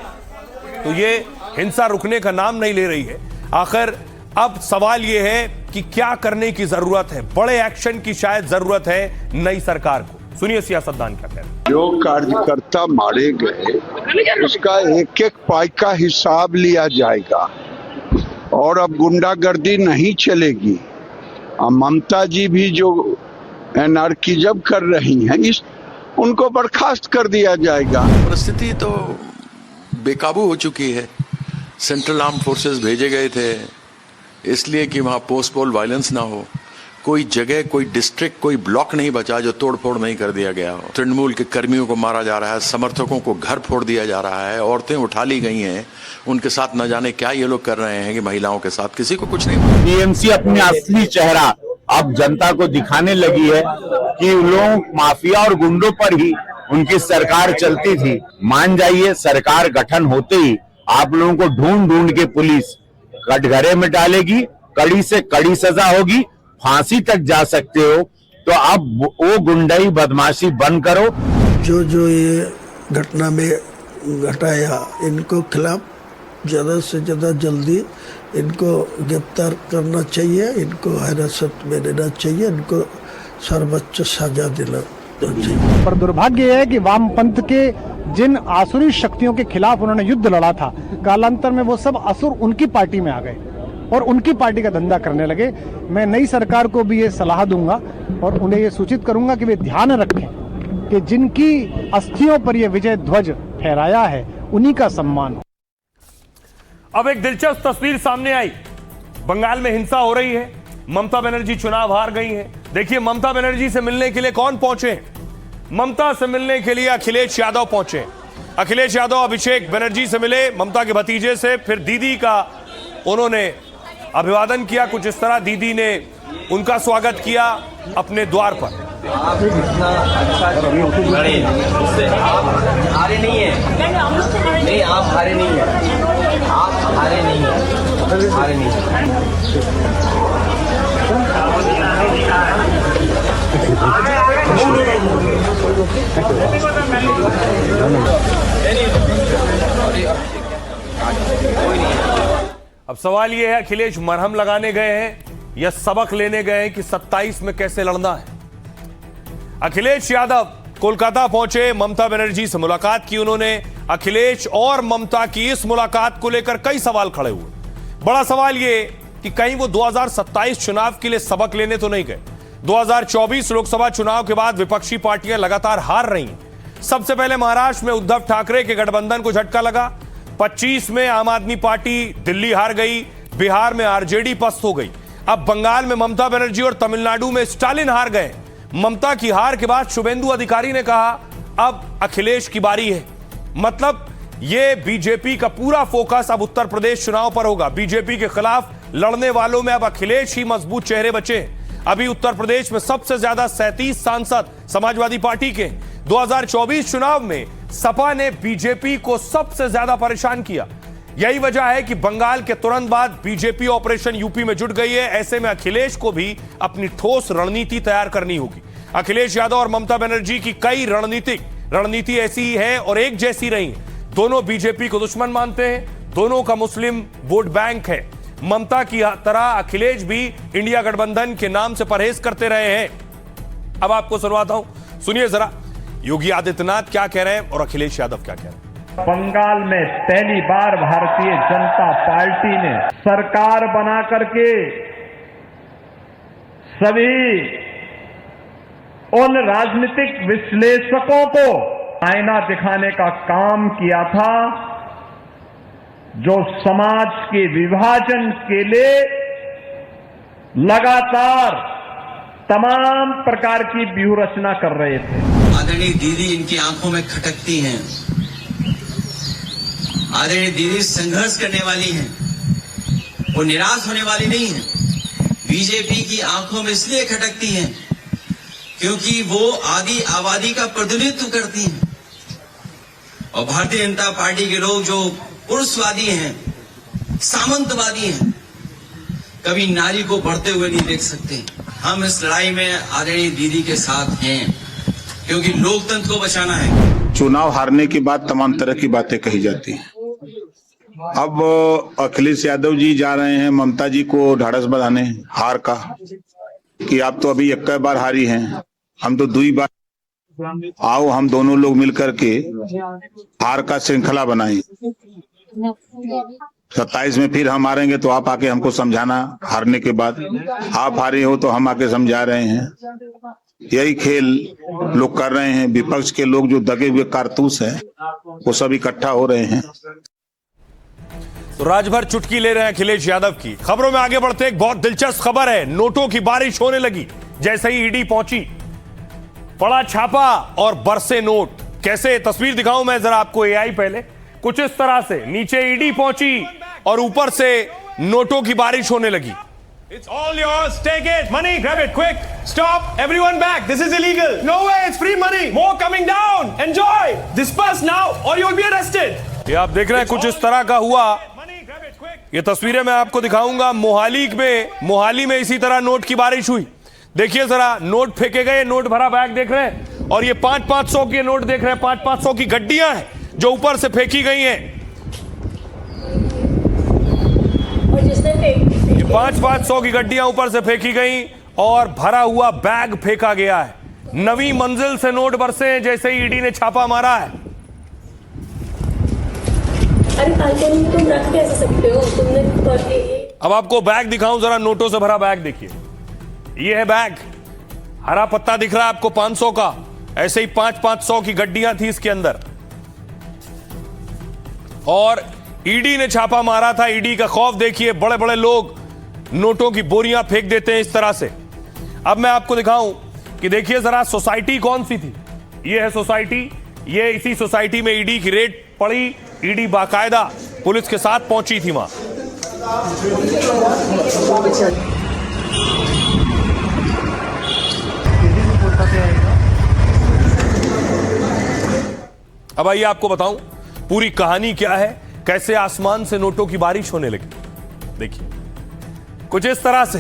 तो ये हिंसा रुकने का नाम नहीं ले रही है। आखिर अब सवाल यह है कि क्या करने की जरूरत है। बड़े एक्शन की शायद जरूरत है नई सरकार को। सुनिए सियासतदान क्या कह रहे हैं। जो कार्यकर्ता मारे गए उसका एक एक पाई का हिसाब लिया जाएगा और अब गुंडागर्दी नहीं चलेगी। ममता जी भी जो एनार्किज्म कर रही हैं, इस उनको बर्खास्त कर दिया जाएगा। परिस्थिति तो बेकाबू हो चुकी है। सेंट्रल आर्म फोर्सेस भेजे गए थे इसलिए कि वहाँ पोस्ट पोल वायलेंस ना हो। कोई जगह, कोई डिस्ट्रिक्ट, कोई ब्लॉक नहीं बचा जो तोड़फोड़ नहीं कर दिया गया हो। तृणमूल के कर्मियों को मारा जा रहा है, समर्थकों को घर फोड़ दिया जा रहा है, औरतें उठा ली गई हैं, उनके साथ न जाने क्या ये लोग कर रहे हैं कि महिलाओं के साथ किसी को कुछ नहीं। टीएमसी अपनी असली चेहरा अब जनता को दिखाने लगी है कि उन लोग माफिया और गुंडों पर ही उनकी सरकार चलती थी। मान जाइए, सरकार गठन होते ही आप लोगों को ढूंढ ढूंढ के पुलिस कटघरे में डालेगी, कड़ी से कड़ी सजा होगी, फांसी तक जा सकते हो। तो अब वो गुंडाई बदमाशी बंद करो। जो जो ये घटना में घटाया, इनको खिलाफ ज़्यादा से ज़्यादा जल्दी इनको गिरफ्तार करना चाहिए, इनको हिरासत में लेना चाहिए, इनको सर्वोच्च सजा देना चाहिए। पर दुर्भाग्य है कि वामपंथ के जिन आसुरी शक्तियों के खिलाफ उन्होंने युद्ध लड़ा था, कालांतर में वो सब असुर उनकी पार्टी में आ गए और उनकी पार्टी का धंधा करने लगे। मैं नई सरकार को भी ये सलाह दूंगा और उन्हें ये सूचित करूंगा कि वे ध्यान रखें कि जिनकी अस्थियों पर ये विजय ध्वज फहराया है उन्हीं का सम्मान हो। अब एक दिलचस्प तस्वीर सामने आई। बंगाल में हिंसा हो रही है, ममता बनर्जी चुनाव हार गई हैं। देखिए ममता बनर्जी से मिलने के लिए कौन पहुंचे। ममता से मिलने के लिए अखिलेश यादव पहुंचे। अखिलेश यादव अभिषेक बनर्जी से मिले, ममता के भतीजे से, फिर दीदी का उन्होंने अभिवादन किया। कुछ इस तरह दीदी ने उनका स्वागत किया अपने द्वार पर। आप इतना अच्छा लड़े, उससे आप हारे नहीं है। नहीं, आप हारे नहीं है, आप हारे नहीं है, हारे नहीं अब सवाल यह है, अखिलेश मरहम लगाने गए हैं या सबक लेने गए हैं कि 27 में कैसे लड़ना है। अखिलेश यादव कोलकाता पहुंचे, ममता बनर्जी से मुलाकात की उन्होंने। अखिलेश और ममता की इस मुलाकात को लेकर कई सवाल खड़े हुए। बड़ा सवाल यह कि कहीं वो 2027 चुनाव के लिए सबक लेने तो नहीं गए। 2024 लोकसभा चुनाव के बाद विपक्षी पार्टियां लगातार हार रही हैं। सबसे पहले महाराष्ट्र में उद्धव ठाकरे के गठबंधन को झटका लगा। 25 में आम आदमी पार्टी दिल्ली हार गई, बिहार में आरजेडी पस्त हो गई। अब बंगाल में ममता बनर्जी और तमिलनाडु में स्टालिन हार गए। ममता की हार के बाद शुभेंदु अधिकारी ने कहा अब अखिलेश की बारी है। मतलब यह बीजेपी का पूरा फोकस अब उत्तर प्रदेश चुनाव पर होगा। बीजेपी के खिलाफ लड़ने वालों में अब अखिलेश ही मजबूत चेहरे बचे। अभी उत्तर प्रदेश में सबसे ज्यादा 37 सांसद समाजवादी पार्टी के। 2024 चुनाव में सपा ने बीजेपी को सबसे ज्यादा परेशान किया। यही वजह है कि बंगाल के तुरंत बाद बीजेपी ऑपरेशन यूपी में जुट गई है। ऐसे में अखिलेश को भी अपनी ठोस रणनीति तैयार करनी होगी। अखिलेश यादव और ममता बनर्जी की कई रणनीति ऐसी ही है और एक जैसी रही। दोनों बीजेपी को दुश्मन मानते हैं, दोनों का मुस्लिम वोट बैंक है। ममता की तरह अखिलेश भी इंडिया गठबंधन के नाम से परहेज करते रहे हैं। अब आपको सुनवाता हूं, सुनिए जरा योगी आदित्यनाथ क्या कह रहे हैं और अखिलेश यादव क्या कह रहे हैं। बंगाल में पहली बार भारतीय जनता पार्टी ने सरकार बना करके सभी उन राजनीतिक विश्लेषकों को आईना दिखाने का काम किया था जो समाज के विभाजन के लिए लगातार तमाम प्रकार की व्यूह रचना कर रहे थे। आदरणीय दीदी इनकी आंखों में खटकती हैं। आदरणीय दीदी संघर्ष करने वाली हैं, वो निराश होने वाली नहीं है। बीजेपी की आंखों में इसलिए खटकती हैं क्योंकि वो आदि आबादी का प्रतिनिधित्व करती हैं और भारतीय जनता पार्टी के लोग जो पुरुषवादी हैं, सामंतवादी हैं, कभी नारी को बढ़ते हुए नहीं देख सकते। हम इस लड़ाई में आदरणीय दीदी के साथ हैं क्योंकि लोकतंत्र को बचाना है। चुनाव हारने के बाद तमाम तरह की बातें कही जाती हैं। अब अखिलेश यादव जी जा रहे हैं ममता जी को ढाढ़स बंधाने हार का कि आप तो अभी 21 बार हारी हैं, हम तो 2 बार। आओ हम दोनों लोग मिलकर के हार का श्रृंखला बनाएं। 27 में फिर हम हारेंगे तो आप आके हमको समझाना। हारने के बाद आप हारे हो तो हम आके समझा रहे हैं। यही खेल लोग कर रहे हैं। विपक्ष के लोग जो दगे हुए कारतूस हैं वो सब इकट्ठा हो रहे हैं। तो राजभर चुटकी ले रहे हैं अखिलेश यादव की। खबरों में आगे बढ़ते एक बहुत दिलचस्प खबर है। नोटों की बारिश होने लगी जैसे ही ईडी पहुंची। पड़ा छापा और बरसे नोट। कैसे तस्वीर दिखाऊं मैं जरा आपको एआई पहले। कुछ इस तरह से नीचे ईडी पहुंची और ऊपर से नोटों की बारिश होने लगी। It's all yours. Take it. Money. Grab it. Quick. Stop. Everyone back. This is illegal. No way. It's free money. More coming down. Enjoy. Disperse now or you'll be arrested. ये आप देख रहे हैं कुछ इस तरह का हुआ। ये तस्वीरें मैं आपको दिखाऊंगा। मोहाली में इसी तरह नोट की बारिश हुई। देखिए जरा, नोट फेंके गए, नोट भरा बैग देख रहे हैं और ये 500 के नोट देख रहे हैं। 500 की गड्डियां हैं जो ऊपर से फेंकी गई हैं। ये 500 की गड्डियां ऊपर से फेंकी गई और भरा हुआ बैग फेंका गया है। नवी मंजिल से नोट बरसे जैसे ही ईडी ने छापा मारा है। अरे बालकनी में तुम रख कैसे सकते हो? तुमने अब आपको बैग दिखाऊं जरा, नोटों से भरा बैग देखिए। ये है बैग, हरा पत्ता दिख रहा है आपको 500 का। ऐसे ही 500 की गड्डियां थी इसके अंदर और ईडी ने छापा मारा था। ईडी का खौफ देखिए, बड़े बड़े लोग नोटों की बोरियां फेंक देते हैं इस तरह से। अब मैं आपको दिखाऊं कि देखिए जरा सोसाइटी कौन सी थी। ये है सोसाइटी, ये इसी सोसाइटी में ईडी की रेड पड़ी। ईडी बाकायदा पुलिस के साथ पहुंची थी वहां। अब आइए आपको बताऊं पूरी कहानी क्या है, कैसे आसमान से नोटों की बारिश होने लगी। देखिए कुछ इस तरह से,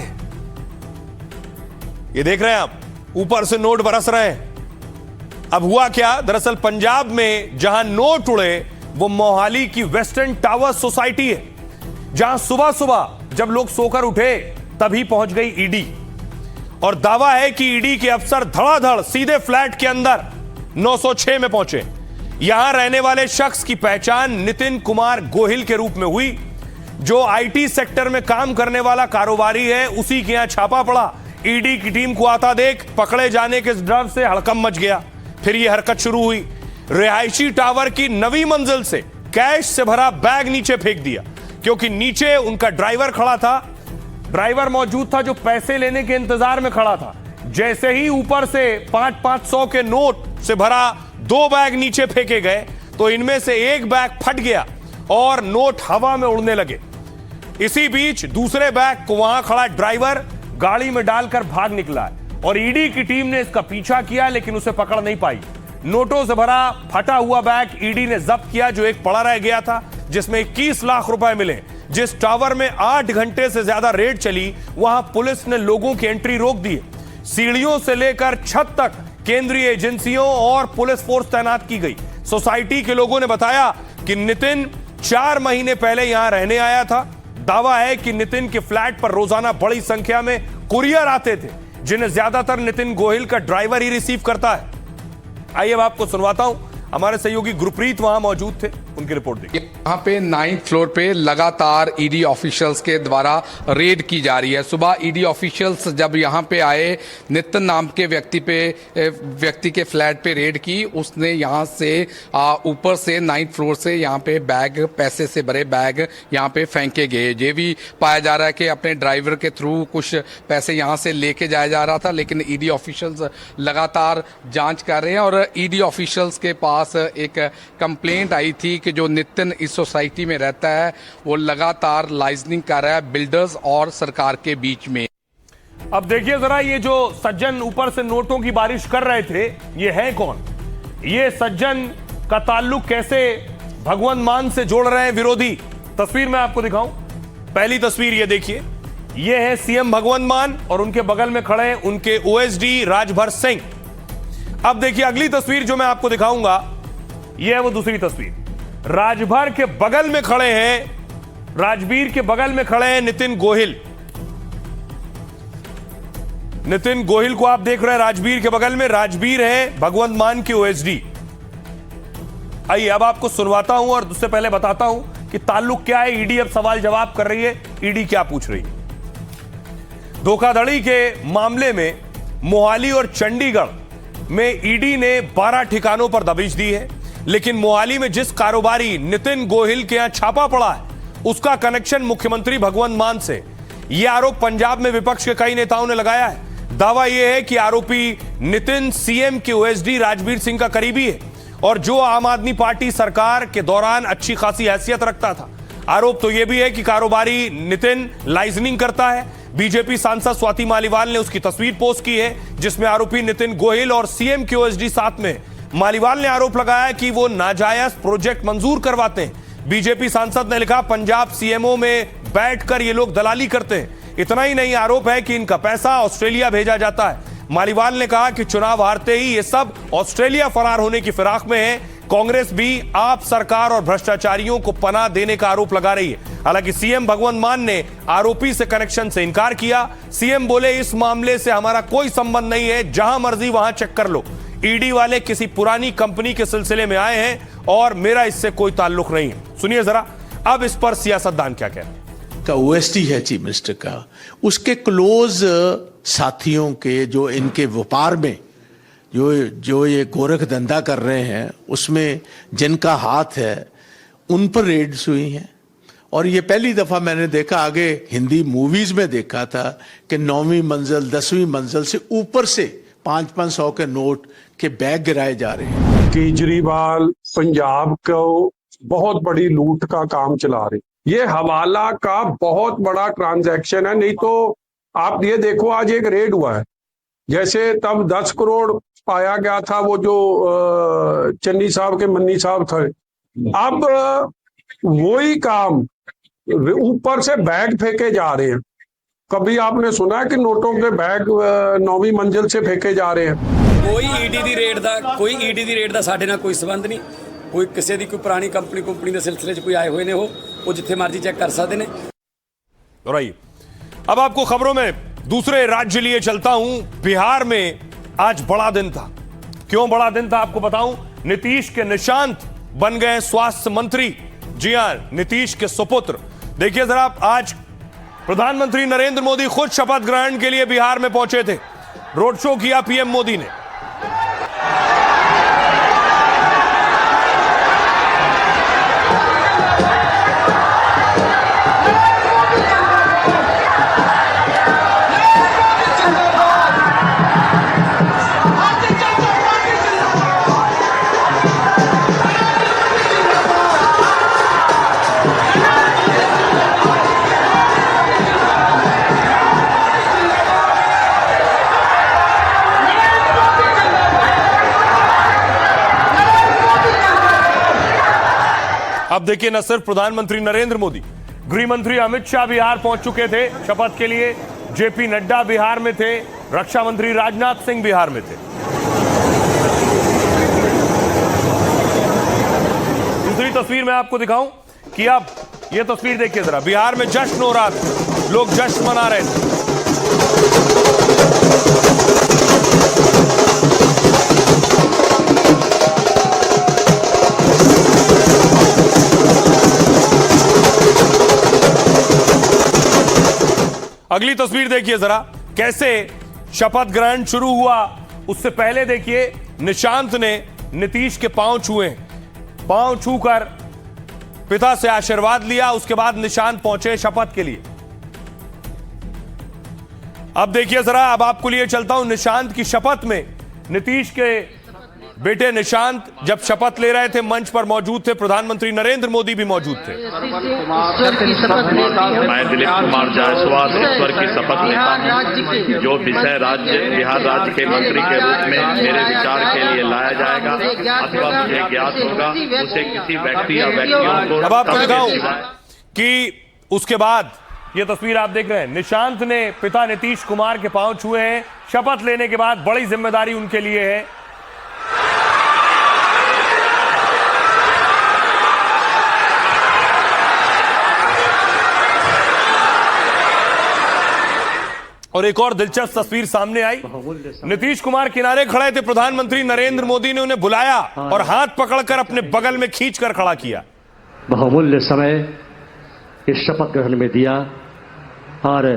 ये देख रहे हैं आप, ऊपर से नोट बरस रहे हैं। अब हुआ क्या, दरअसल पंजाब में जहां नोट उड़े वो मोहाली की वेस्टर्न टावर सोसाइटी है, जहां सुबह सुबह जब लोग सोकर उठे तभी पहुंच गई ईडी। और दावा है कि ईडी के अफसर धड़ाधड़ सीधे फ्लैट के अंदर 906 में पहुंचे। यहां रहने वाले शख्स की पहचान नितिन कुमार गोहिल के रूप में हुई, जो आईटी सेक्टर में काम करने वाला कारोबारी है। उसी के यहां छापा पड़ा। ईडी की टीम को आता देख पकड़े जाने के डर से हड़कंप मच गया। फिर यह हरकत शुरू हुई। रिहायशी टावर की नवी मंजिल से कैश से भरा बैग नीचे फेंक दिया, क्योंकि नीचे उनका ड्राइवर खड़ा था। ड्राइवर मौजूद था जो पैसे लेने के इंतजार में खड़ा था। जैसे ही ऊपर से 500 के नोट से भरा 2 बैग नीचे फेंके गए तो इनमें से एक बैग फट गया और नोट हवा में उड़ने लगे। इसी बीच दूसरे बैग को वहां खड़ा ड्राइवर गाड़ी में डालकर भाग निकला है और ईडी की टीम ने इसका पीछा किया, लेकिन उसे पकड़ नहीं पाई। नोटों से भरा फटा हुआ बैग ईडी ने जब्त किया, जो एक पड़ा रह गया था, जिसमें 21 लाख रुपए मिले। जिस टावर में 8 घंटे से ज्यादा रेड चली, वहां पुलिस ने लोगों की एंट्री रोक दी। सीढ़ियों से लेकर छत तक केंद्रीय एजेंसियों और पुलिस फोर्स तैनात की गई। सोसाइटी के लोगों ने बताया कि नितिन 4 महीने पहले यहां रहने आया था। दावा है कि नितिन के फ्लैट पर रोजाना बड़ी संख्या में कुरियर आते थे, जिन्हें ज्यादातर नितिन गोहिल का ड्राइवर ही रिसीव करता है। आइए अब आपको सुनवाता हूं, हमारे सहयोगी गुरप्रीत वहां मौजूद थे, उनकी रिपोर्ट देखिए। यहाँ पे 9th फ्लोर पे लगातार ईडी ऑफिशियल्स के द्वारा रेड की जा रही है। सुबह ईडी ऑफिशियल्स जब यहाँ पे आए, नितिन नाम के व्यक्ति के फ्लैट पे रेड की। उसने यहाँ से ऊपर से 9th फ्लोर से यहाँ पे बैग, पैसे से भरे बैग यहाँ पे फेंके गए। ये भी पाया जा रहा है कि अपने ड्राइवर के थ्रू कुछ पैसे यहाँ से लेके जाया जा रहा था, लेकिन ईडी ऑफिशियल्स लगातार जांच कर रहे हैं। और ईडी ऑफिशियल्स के पास एक कंप्लेंट आई थी कि जो नितिन इस सोसाइटी में रहता है वो लगातार लाइजनिंग कर रहा है बिल्डर्स और सरकार के बीच में। अब देखिए जरा, ये जो सज्जन ऊपर से नोटों की बारिश कर रहे थे, ये है कौन? ये सज्जन का ताल्लुक कैसे भगवंत मान से जोड़ रहे हैं विरोधी? तस्वीर मैं आपको दिखाऊं। पहली तस्वीर ये देखिए, ये है सीएम भगवंत मान और उनके बगल में खड़े हैं उनके ओएसडी राजभर सिंह। अब देखिए अगली तस्वीर जो मैं आपको दिखाऊंगा, यह है वो दूसरी तस्वीर। राजभर के बगल में खड़े हैं, राजवीर के बगल में खड़े हैं नितिन गोहिल। नितिन गोहिल को आप देख रहे हैं राजवीर के बगल में। राजवीर है भगवंत मान के ओएसडी। आइए अब आपको सुनवाता हूं और उससे पहले बताता हूं कि ताल्लुक क्या है। ईडी अब सवाल जवाब कर रही है। ईडी क्या पूछ रही है? धोखाधड़ी के मामले में मोहाली और चंडीगढ़ में ईडी ने 12 ठिकानों पर दबिश दी है, लेकिन मोहाली में जिस कारोबारी नितिन गोहिल के यहां छापा पड़ा है उसका कनेक्शन मुख्यमंत्री भगवंत मान से। यह आरोप पंजाब में विपक्ष के कई नेताओं ने लगाया है। दावा यह है कि आरोपी नितिन सीएम के ओएसडी राजवीर सिंह का करीबी है और जो आम आदमी पार्टी सरकार के दौरान अच्छी खासी हैसियत रखता था। आरोप तो यह भी है कि कारोबारी नितिन लाइजनिंग करता है। बीजेपी सांसद स्वाति मालीवाल ने उसकी तस्वीर पोस्ट की है, जिसमें आरोपी नितिन गोहिल और सीएम के ओएसडी साथ में। मालीवाल ने आरोप लगाया कि वो नाजायज प्रोजेक्ट मंजूर करवाते हैं। बीजेपी सांसद ने लिखा, पंजाब सीएमओ में बैठकर ये लोग दलाली करते हैं। इतना ही नहीं, आरोप है कि इनका पैसा ऑस्ट्रेलिया भेजा जाता है। मालीवाल ने कहा कि चुनाव हारते ही ये सब ऑस्ट्रेलिया फरार होने की फिराक में है। कांग्रेस भी आप सरकार और भ्रष्टाचारियों को पनाह देने का आरोप लगा रही है। हालांकि सीएम भगवंत मान ने आरोपी से कनेक्शन से इनकार किया। सीएम बोले, इस मामले से हमारा कोई संबंध नहीं है, जहां मर्जी वहां चेक कर लो। ईडी वाले किसी पुरानी कंपनी के सिलसिले में आए हैं और मेरा इससे कोई ताल्लुक नहीं है। सुनिए जरा अब इस पर सियासतदान क्या कह रहे हैं। का ओएसडी है चीफ मिनिस्टर का, उसके क्लोज साथियों के जो इनके व्यापार में जो ये गोरख धंधा कर रहे हैं उसमें जिनका हाथ है उन पर रेड्स हुई हैं। और ये पहली दफा मैंने देखा, आगे हिंदी मूवीज में देखा था कि 9वीं मंजिल 10वीं मंजिल से ऊपर से 500 के नोट के बैग गिराए जा रहे हैं। केजरीवाल पंजाब को बहुत बड़ी लूट का काम चला रहे, ये हवाला का बहुत बड़ा ट्रांजैक्शन है। नहीं तो आप ये देखो, आज एक रेड हुआ है, जैसे तब 10 करोड़ पाया गया था, वो जो चन्नी साहब के मन्नी साहब थे, अब वही काम ऊपर से बैग फेंके जा रहे हैं। कभी आपने सुना है कि नोटों के बैग 9वीं मंजिल से फेंके जा रहे हैं? कोई ईडी दी रेड ਦਾ ਸਾਡੇ ਨਾਲ ਕੋਈ ਸੰਬੰਧ ਨਹੀਂ। ਕੋਈ ਕਿਸੇ ਦੀ ਕੋਈ ਪੁਰਾਣੀ ਕੰਪਨੀ ਦੇ ਸਿਲਸਿਲੇ 'ਚ ਕੋਈ ਆਏ ਹੋਏ ਨੇ, ਉਹ ਜਿੱਥੇ ਮਰਜ਼ੀ ਚੈੱਕ ਕਰ ਸਕਦੇ ਨੇ। रही अब आपको खबरों में दूसरे राज्य लिए चलता हूं। बिहार में आज बड़ा दिन था। क्यों बड़ा दिन था आपको बताऊं। नीतीश के निशांत बन गए स्वास्थ्य मंत्री। जी हां, नीतीश के सुपुत्र। देखिए जरा, आज प्रधानमंत्री नरेंद्र मोदी खुद शपथ ग्रहण के लिए बिहार में पहुंचे थे। रोड शो किया पीएम मोदी ने। अब देखिए, न सिर्फ प्रधानमंत्री नरेंद्र मोदी, गृह मंत्री अमित शाह बिहार पहुंच चुके थे शपथ के लिए। जेपी नड्डा बिहार में थे। रक्षा मंत्री राजनाथ सिंह बिहार में थे। दूसरी तस्वीर मैं आपको दिखाऊं कि अब यह तस्वीर देखिए जरा। बिहार में जश्न हो रहा था, लोग जश्न मना रहे थे। अगली तस्वीर देखिए जरा, कैसे शपथ ग्रहण शुरू हुआ। उससे पहले देखिए, निशांत ने नीतीश के पांव छुए। पांव छूकर पिता से आशीर्वाद लिया। उसके बाद निशांत पहुंचे शपथ के लिए। अब देखिए जरा, अब आपको लिए चलता हूं निशांत की शपथ में। नीतीश के बेटे निशांत जब शपथ ले रहे थे, मंच पर मौजूद थे प्रधानमंत्री नरेंद्र मोदी भी मौजूद थे। मैं दिलीप कुमार जायसवाल ईश्वर की शपथ लेता हूं। जो विषय बिहार राज्य के मंत्री के रूप में मेरे विचार के लिए लाया जाएगा अथवा मुझे ज्ञात होगा, उसे किसी व्यक्ति या व्यक्तियों को। अब आपको दिखाऊं कि उसके बाद ये तस्वीर आप देख रहे हैं, निशांत ने पिता नीतीश कुमार के पांव छुए हैं। शपथ लेने के बाद बड़ी जिम्मेदारी उनके लिए है। और एक और दिलचस्प तस्वीर सामने आई। नीतीश कुमार किनारे खड़े थे, प्रधानमंत्री नरेंद्र मोदी ने उन्हें बुलाया और हाथ पकड़कर अपने बगल में खींचकर खड़ा किया। बहुमूल्य समय इस शपथ ग्रहण में दिया और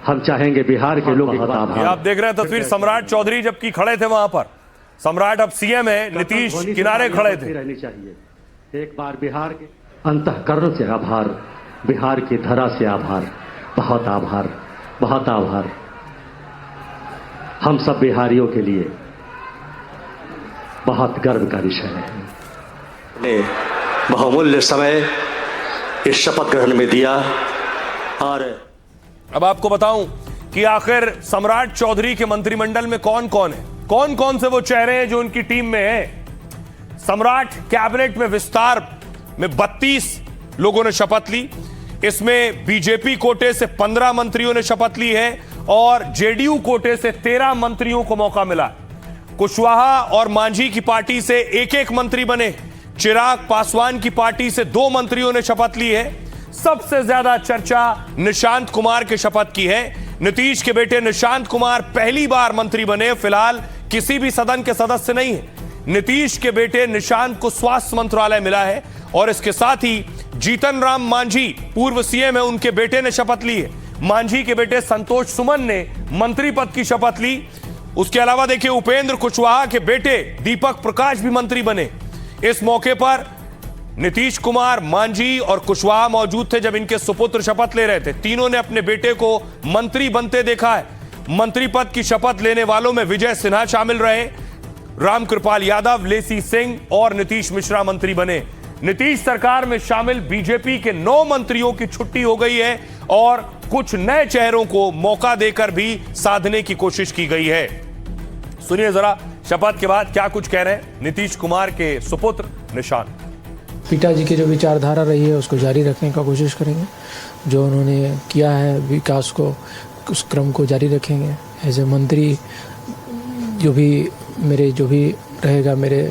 हम चाहेंगे बिहार के लोग। आप देख रहे हैं तस्वीर, सम्राट चौधरी जबकि खड़े थे वहां पर। सम्राट अब सीएम है, नीतीश किनारे खड़े थे। रहनी चाहिए। एक बार बिहार के अंतःकरण से आभार, बिहार की धरा से आभार, बहुत आभार, बहुत आभार। हम सब बिहारियों के लिए बहुत गर्व का विषय है। बहुमूल्य समय इस शपथ ग्रहण में दिया और अब आपको बताऊं कि आखिर सम्राट चौधरी के मंत्रिमंडल में कौन कौन है, कौन कौन से वो चेहरे हैं जो उनकी टीम में हैं। सम्राट कैबिनेट में विस्तार में 32 लोगों ने शपथ ली। इसमें बीजेपी कोटे से 15 मंत्रियों ने शपथ ली है और जेडीयू कोटे से 13 मंत्रियों को मौका मिला। कुशवाहा और मांझी की पार्टी से एक एक मंत्री बने। चिराग पासवान की पार्टी से 2 मंत्रियों ने शपथ ली है। सबसे ज्यादा चर्चा निशांत कुमार के शपथ की है। नीतीश के बेटे निशांत कुमार पहली बार मंत्री बने, फिलहाल किसी भी सदन के सदस्य नहीं है। नीतीश के बेटे निशांत को स्वास्थ्य मंत्रालय मिला है और इसके साथ ही जीतन राम मांझी पूर्व सीएम है, उनके बेटे ने शपथ ली है। मांझी के बेटे संतोष सुमन ने मंत्री पद की शपथ ली। उसके अलावा देखिए उपेंद्र कुशवाहा के बेटे दीपक प्रकाश भी मंत्री बने। इस मौके पर नीतीश कुमार, मांझी और कुशवाहा मौजूद थे जब इनके सुपुत्र शपथ ले रहे थे। तीनों ने अपने बेटे को मंत्री बनते देखा है। मंत्री पद की शपथ लेने वालों में विजय सिन्हा शामिल रहे, रामकृपाल यादव, लेसी सिंह और नीतीश मिश्रा मंत्री बने। नीतीश सरकार में शामिल बीजेपी के 9 मंत्रियों की छुट्टी हो गई है और कुछ नए चेहरों को मौका देकर भी साधने की कोशिश की गई है। सुनिए जरा शपथ के बाद क्या कुछ कह रहे हैं नीतीश कुमार के सुपुत्र निशांत। पिताजी की जो विचारधारा रही है उसको जारी रखने का कोशिश करेंगे। जो उन्होंने किया है विकास को, उस क्रम को जारी रखेंगे। एज ए मंत्री जो भी रहेगा मेरे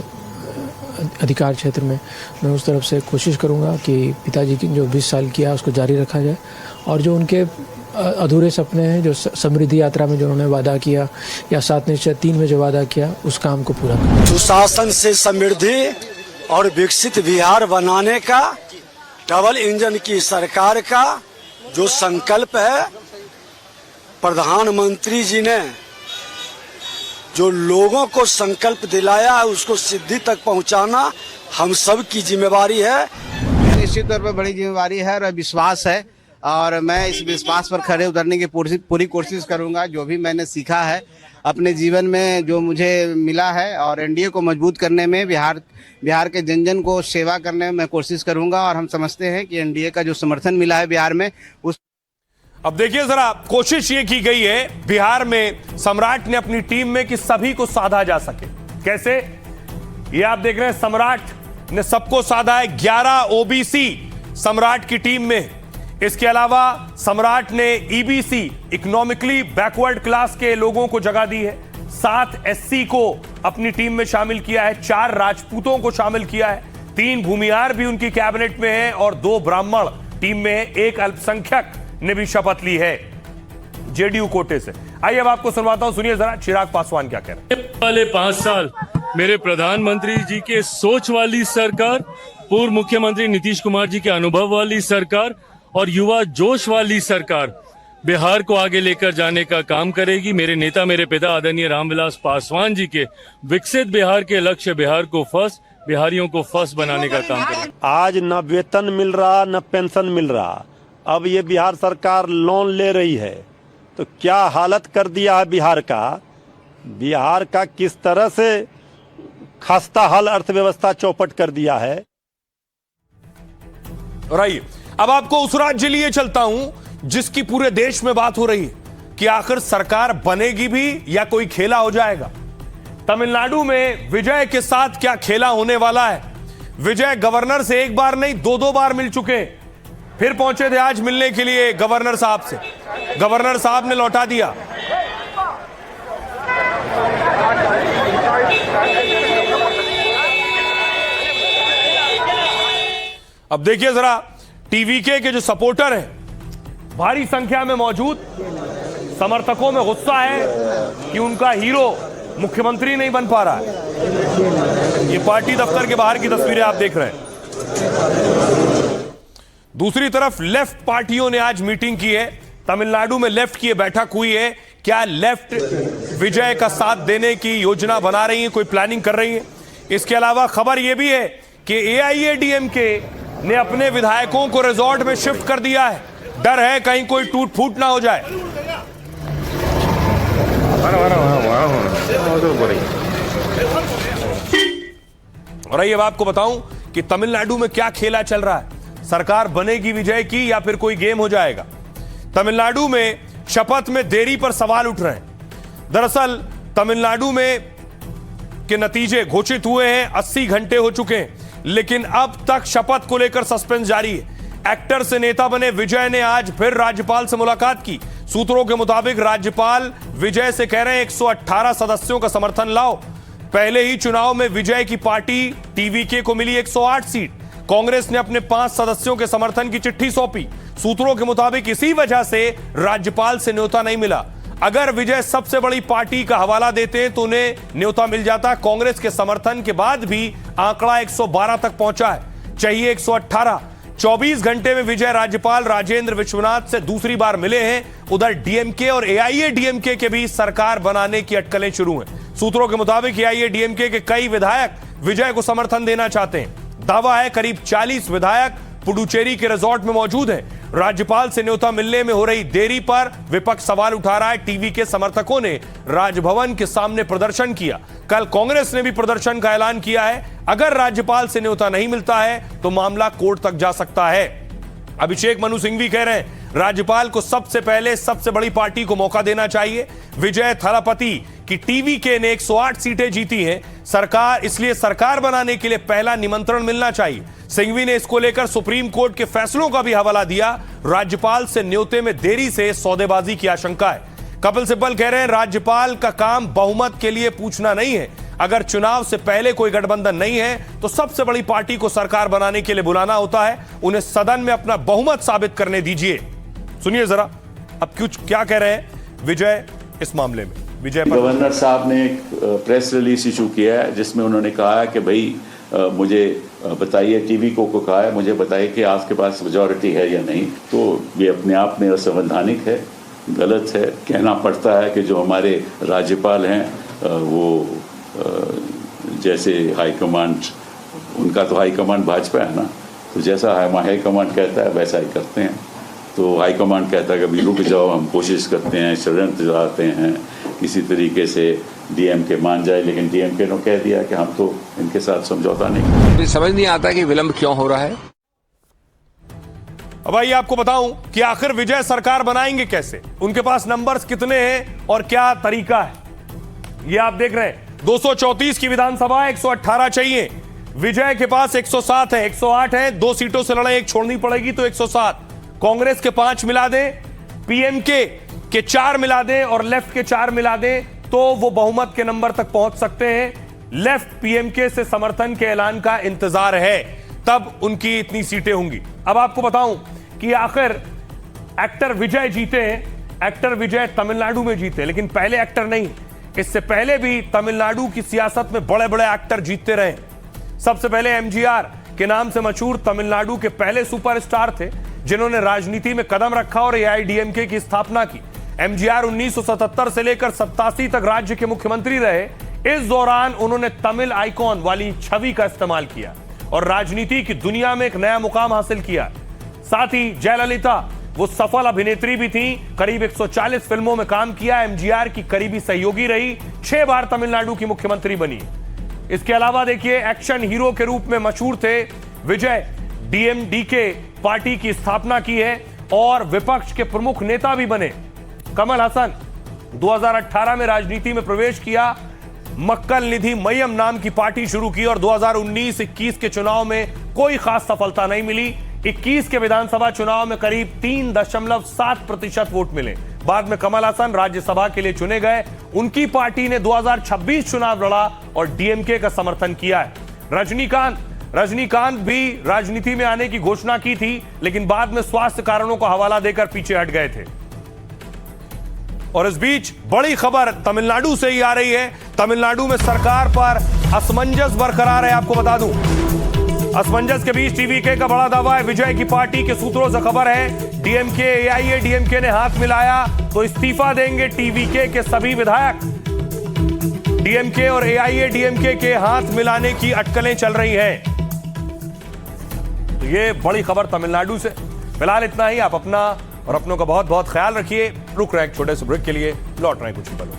अधिकार क्षेत्र में, मैं उस तरफ से कोशिश करूंगा कि पिताजी की जो 20 साल किया उसको जारी रखा जाए और जो उनके अधूरे सपने हैं, जो समृद्धि यात्रा में जो उन्होंने वादा किया या 7 निश्चय 3 में जो वादा किया, उस काम को पूरा करें। सुशासन से समृद्धि और विकसित बिहार बनाने का डबल इंजन की सरकार का जो संकल्प है, प्रधानमंत्री जी ने जो लोगों को संकल्प दिलाया है उसको सिद्धि तक पहुंचाना हम सब की जिम्मेवारी है। निश्चित तौर पर बड़ी जिम्मेवारी है और विश्वास है और मैं इस विश्वास पर खड़े उतरने की पूरी कोशिश करूंगा। जो भी मैंने सीखा है अपने जीवन में, जो मुझे मिला है, और एनडीए को मजबूत करने में, बिहार के जन जन को सेवा करने में मैं कोशिश करूंगा। और हम समझते हैं कि एनडीए का जो समर्थन मिला है बिहार में उस। अब देखिए जरा कोशिश ये की गई है बिहार में सम्राट ने अपनी टीम में कि सभी को साधा जा सके। कैसे, ये आप देख रहे हैं, सम्राट ने सबको साधा है। 11 ओबीसी सम्राट की टीम में। इसके अलावा सम्राट ने ईबीसी, इकोनॉमिकली बैकवर्ड क्लास के लोगों को जगह दी है। 7 एससी को अपनी टीम में शामिल किया है, 4 राजपूतों को शामिल किया है, 3 भूमिहार भी उनकी कैबिनेट में है और 2 ब्राह्मण टीम में है। 1 अल्पसंख्यक ने भी शपथ ली है जेडीयू कोटे से। आइए अब आपको सुनवाता हूं, सुनिए जरा चिराग पासवान क्या कह रहे हैं। वाले 5 साल मेरे प्रधानमंत्री जी के सोच वाली सरकार, पूर्व मुख्यमंत्री नीतीश कुमार जी के अनुभव वाली सरकार और युवा जोश वाली सरकार बिहार को आगे लेकर जाने का काम करेगी। मेरे नेता, मेरे पिता आदरणीय रामविलास पासवान जी के विकसित बिहार के लक्ष्य, बिहार को फर्स्ट, बिहारियों को फर्स्ट बनाने का काम करेंगे। आज न वेतन मिल रहा न पेंशन मिल रहा, अब ये बिहार सरकार लोन ले रही है तो क्या हालत कर दिया है बिहार का किस तरह से खस्ता हाल अर्थव्यवस्था चौपट कर दिया है। और आइए अब आपको उस राज्य लिए चलता हूं जिसकी पूरे देश में बात हो रही है कि आखिर सरकार बनेगी भी या कोई खेला हो जाएगा। तमिलनाडु में विजय के साथ क्या खेला होने वाला है। विजय गवर्नर से 1 बार नहीं 2 बार मिल चुके हैं, फिर पहुंचे थे आज मिलने के लिए गवर्नर साहब से। गवर्नर साहब ने लौटा दिया। अब देखिए जरा टीवीके के जो सपोर्टर हैं भारी संख्या में मौजूद, समर्थकों में गुस्सा है कि उनका हीरो मुख्यमंत्री नहीं बन पा रहा है। ये पार्टी दफ्तर के बाहर की तस्वीरें आप देख रहे हैं। दूसरी तरफ लेफ्ट पार्टियों ने आज मीटिंग की है। तमिलनाडु में लेफ्ट की बैठक हुई है। क्या लेफ्ट विजय का साथ देने की योजना बना रही है, कोई प्लानिंग कर रही है। इसके अलावा खबर यह भी है कि एआईएडीएमके ने अपने विधायकों को रिजॉर्ट में शिफ्ट कर दिया है। डर है कहीं कोई टूट फूट ना हो जाए। और आइए अब आपको बताऊं कि तमिलनाडु में क्या खेला चल रहा है। सरकार बनेगी विजय की या फिर कोई गेम हो जाएगा। तमिलनाडु में शपथ में देरी पर सवाल उठ रहे हैं। दरअसल तमिलनाडु में के नतीजे घोषित हुए हैं, 80 घंटे हो चुके हैं, लेकिन अब तक शपथ को लेकर सस्पेंस जारी है। एक्टर से नेता बने विजय ने आज फिर राज्यपाल से मुलाकात की। सूत्रों के मुताबिक राज्यपाल विजय से कह रहे हैं 118 सदस्यों का समर्थन लाओ। पहले ही चुनाव में विजय की पार्टी टीवीके को मिली 108 सीट। कांग्रेस ने अपने 5 सदस्यों के समर्थन की चिट्ठी सौंपी। सूत्रों के मुताबिक इसी वजह से राज्यपाल से न्योता नहीं मिला। अगर विजय सबसे बड़ी पार्टी का हवाला देते तो उन्हें न्योता मिल जाता। कांग्रेस के समर्थन के बाद भी आंकड़ा 112 तक पहुंचा है, चाहिए 118। 24 घंटे में विजय राज्यपाल राजेंद्र विश्वनाथ से दूसरी बार मिले हैं। उधर डीएमके और एआईएडीएमके के भी सरकार बनाने की अटकलें शुरू हैं। सूत्रों के मुताबिक एआईएडीएमके के कई विधायक विजय को समर्थन देना चाहते हैं। दावा है करीब 40 विधायक पुडुचेरी के रिजॉर्ट में मौजूद हैं। राज्यपाल से न्योता मिलने में हो रही देरी पर विपक्ष सवाल उठा रहा है। टीवी के समर्थकों ने राजभवन के सामने प्रदर्शन किया। कल कांग्रेस ने भी प्रदर्शन का ऐलान किया है। अगर राज्यपाल से न्योता नहीं मिलता है तो मामला कोर्ट तक जा सकता है। अभिषेक मनु सिंघवी कह रहे हैं राज्यपाल को सबसे पहले सबसे बड़ी पार्टी को मौका देना चाहिए। विजय थलापति की टीवीके ने 108 सीटें जीती हैं। इसलिए सरकार बनाने के लिए पहला निमंत्रण मिलना चाहिए। सिंघवी ने इसको लेकर सुप्रीम कोर्ट के फैसलों का भी हवाला दिया। राज्यपाल से न्योते में देरी से सौदेबाजी की आशंका है। कपिल सिब्बल कह रहे हैं राज्यपाल का काम बहुमत के लिए पूछना नहीं है। अगर चुनाव से पहले कोई गठबंधन नहीं है तो सबसे बड़ी पार्टी को सरकार बनाने के लिए बुलाना होता है। उन्हें सदन में अपना बहुमत साबित करने दीजिए। सुनिए जरा अब क्या कह रहे हैं विजय इस मामले में। विजय गवर्नर साहब ने एक प्रेस रिलीज इशू किया है जिसमें उन्होंने कहा है कि भाई मुझे बताइए, टीवी को कहा है मुझे बताइए कि आपके पास मेजॉरिटी है या नहीं। तो ये अपने आप में असंवैधानिक है, गलत है। कहना पड़ता है कि जो हमारे राज्यपाल हैं वो जैसे हाईकमांड, उनका तो हाईकमांड भाजपा है ना, तो जैसा हाईकमांड कहता है वैसा ही करते हैं। तो हाईकमांड कहता है कि अभी रुक जाओ, हम कोशिश करते हैं, षड्यंत्र चलाते हैं, किसी तरीके से डीएमके मान जाए। लेकिन डीएमके ने कह दिया कि हम तो इनके साथ समझौता नहीं। मुझे समझ नहीं आता कि विलंब क्यों हो रहा है। अब आइए आपको बताऊं कि आखिर विजय सरकार बनाएंगे कैसे, उनके पास नंबर्स कितने हैं और क्या तरीका है। ये आप देख रहे हैं 234 की विधानसभा, 118 चाहिए। विजय के पास 107 है, 108 है, 2 सीटों से लड़ाई, एक छोड़नी पड़ेगी तो 107। कांग्रेस के 5 मिला दें, पीएमके के 4 मिला दें और लेफ्ट के 4 मिला दें तो वो बहुमत के नंबर तक पहुंच सकते हैं। लेफ्ट पीएमके से समर्थन के ऐलान का इंतजार है, तब उनकी इतनी सीटें होंगी। अब आपको बताऊं कि आखिर एक्टर विजय जीते हैं। एक्टर विजय तमिलनाडु में जीते, लेकिन पहले एक्टर नहीं, इससे पहले भी तमिलनाडु की सियासत में बड़े बड़े एक्टर जीतते रहे। सबसे पहले एमजीआर के नाम से मशहूर तमिलनाडु के पहले सुपरस्टार थे जिन्होंने राजनीति में कदम रखा और एआईडीएमके की स्थापना की। एमजीआर 1977 से लेकर 87 तक राज्य के मुख्यमंत्री रहे। इस दौरान उन्होंने तमिल आइकॉन वाली छवि का इस्तेमाल किया और राजनीति की दुनिया में एक नया मुकाम हासिल किया। साथ ही जयललिता वो सफल अभिनेत्री भी थी, करीब 140 फिल्मों में काम किया। एमजीआर की करीबी सहयोगी रही, 6 बार तमिलनाडु की मुख्यमंत्री बनी। इसके अलावा देखिए एक्शन हीरो के रूप में मशहूर थे विजय। डीएमडीके पार्टी की स्थापना की है और विपक्ष के प्रमुख नेता भी बने। कमल हसन 2018 में राजनीति में प्रवेश किया। मक्कल निधि मय्यम नाम की पार्टी शुरू की और 2019-21 के चुनाव में कोई खास सफलता नहीं मिली। 21 के विधानसभा चुनाव में करीब 3.7% वोट मिले। बाद में कमल हसन राज्यसभा के लिए चुने गए। उनकी पार्टी ने 2026 चुनाव लड़ा और डीएमके का समर्थन किया है। रजनीकांत भी राजनीति में आने की घोषणा की थी, लेकिन बाद में स्वास्थ्य कारणों का हवाला देकर पीछे हट गए थे। और इस बीच बड़ी खबर तमिलनाडु से ही आ रही है। तमिलनाडु में सरकार पर असमंजस बरकरार है। आपको बता दूं, असमंजस के बीच टीवीके का बड़ा दावा है। विजय की पार्टी के सूत्रों से खबर है डीएमके एआईएडीएमके ने हाथ मिलाया तो इस्तीफा देंगे टीवीके के सभी विधायक। डीएमके और एआईएडीएमके के हाथ मिलाने की अटकलें चल रही हैं। तो ये बड़ी खबर तमिलनाडु से। फिलहाल इतना ही। आप अपना और अपनों का बहुत बहुत ख्याल रखिए। रुक रहे एक छोटे से ब्रेक के लिए, लौट रहे हैं कुछ ही पलों।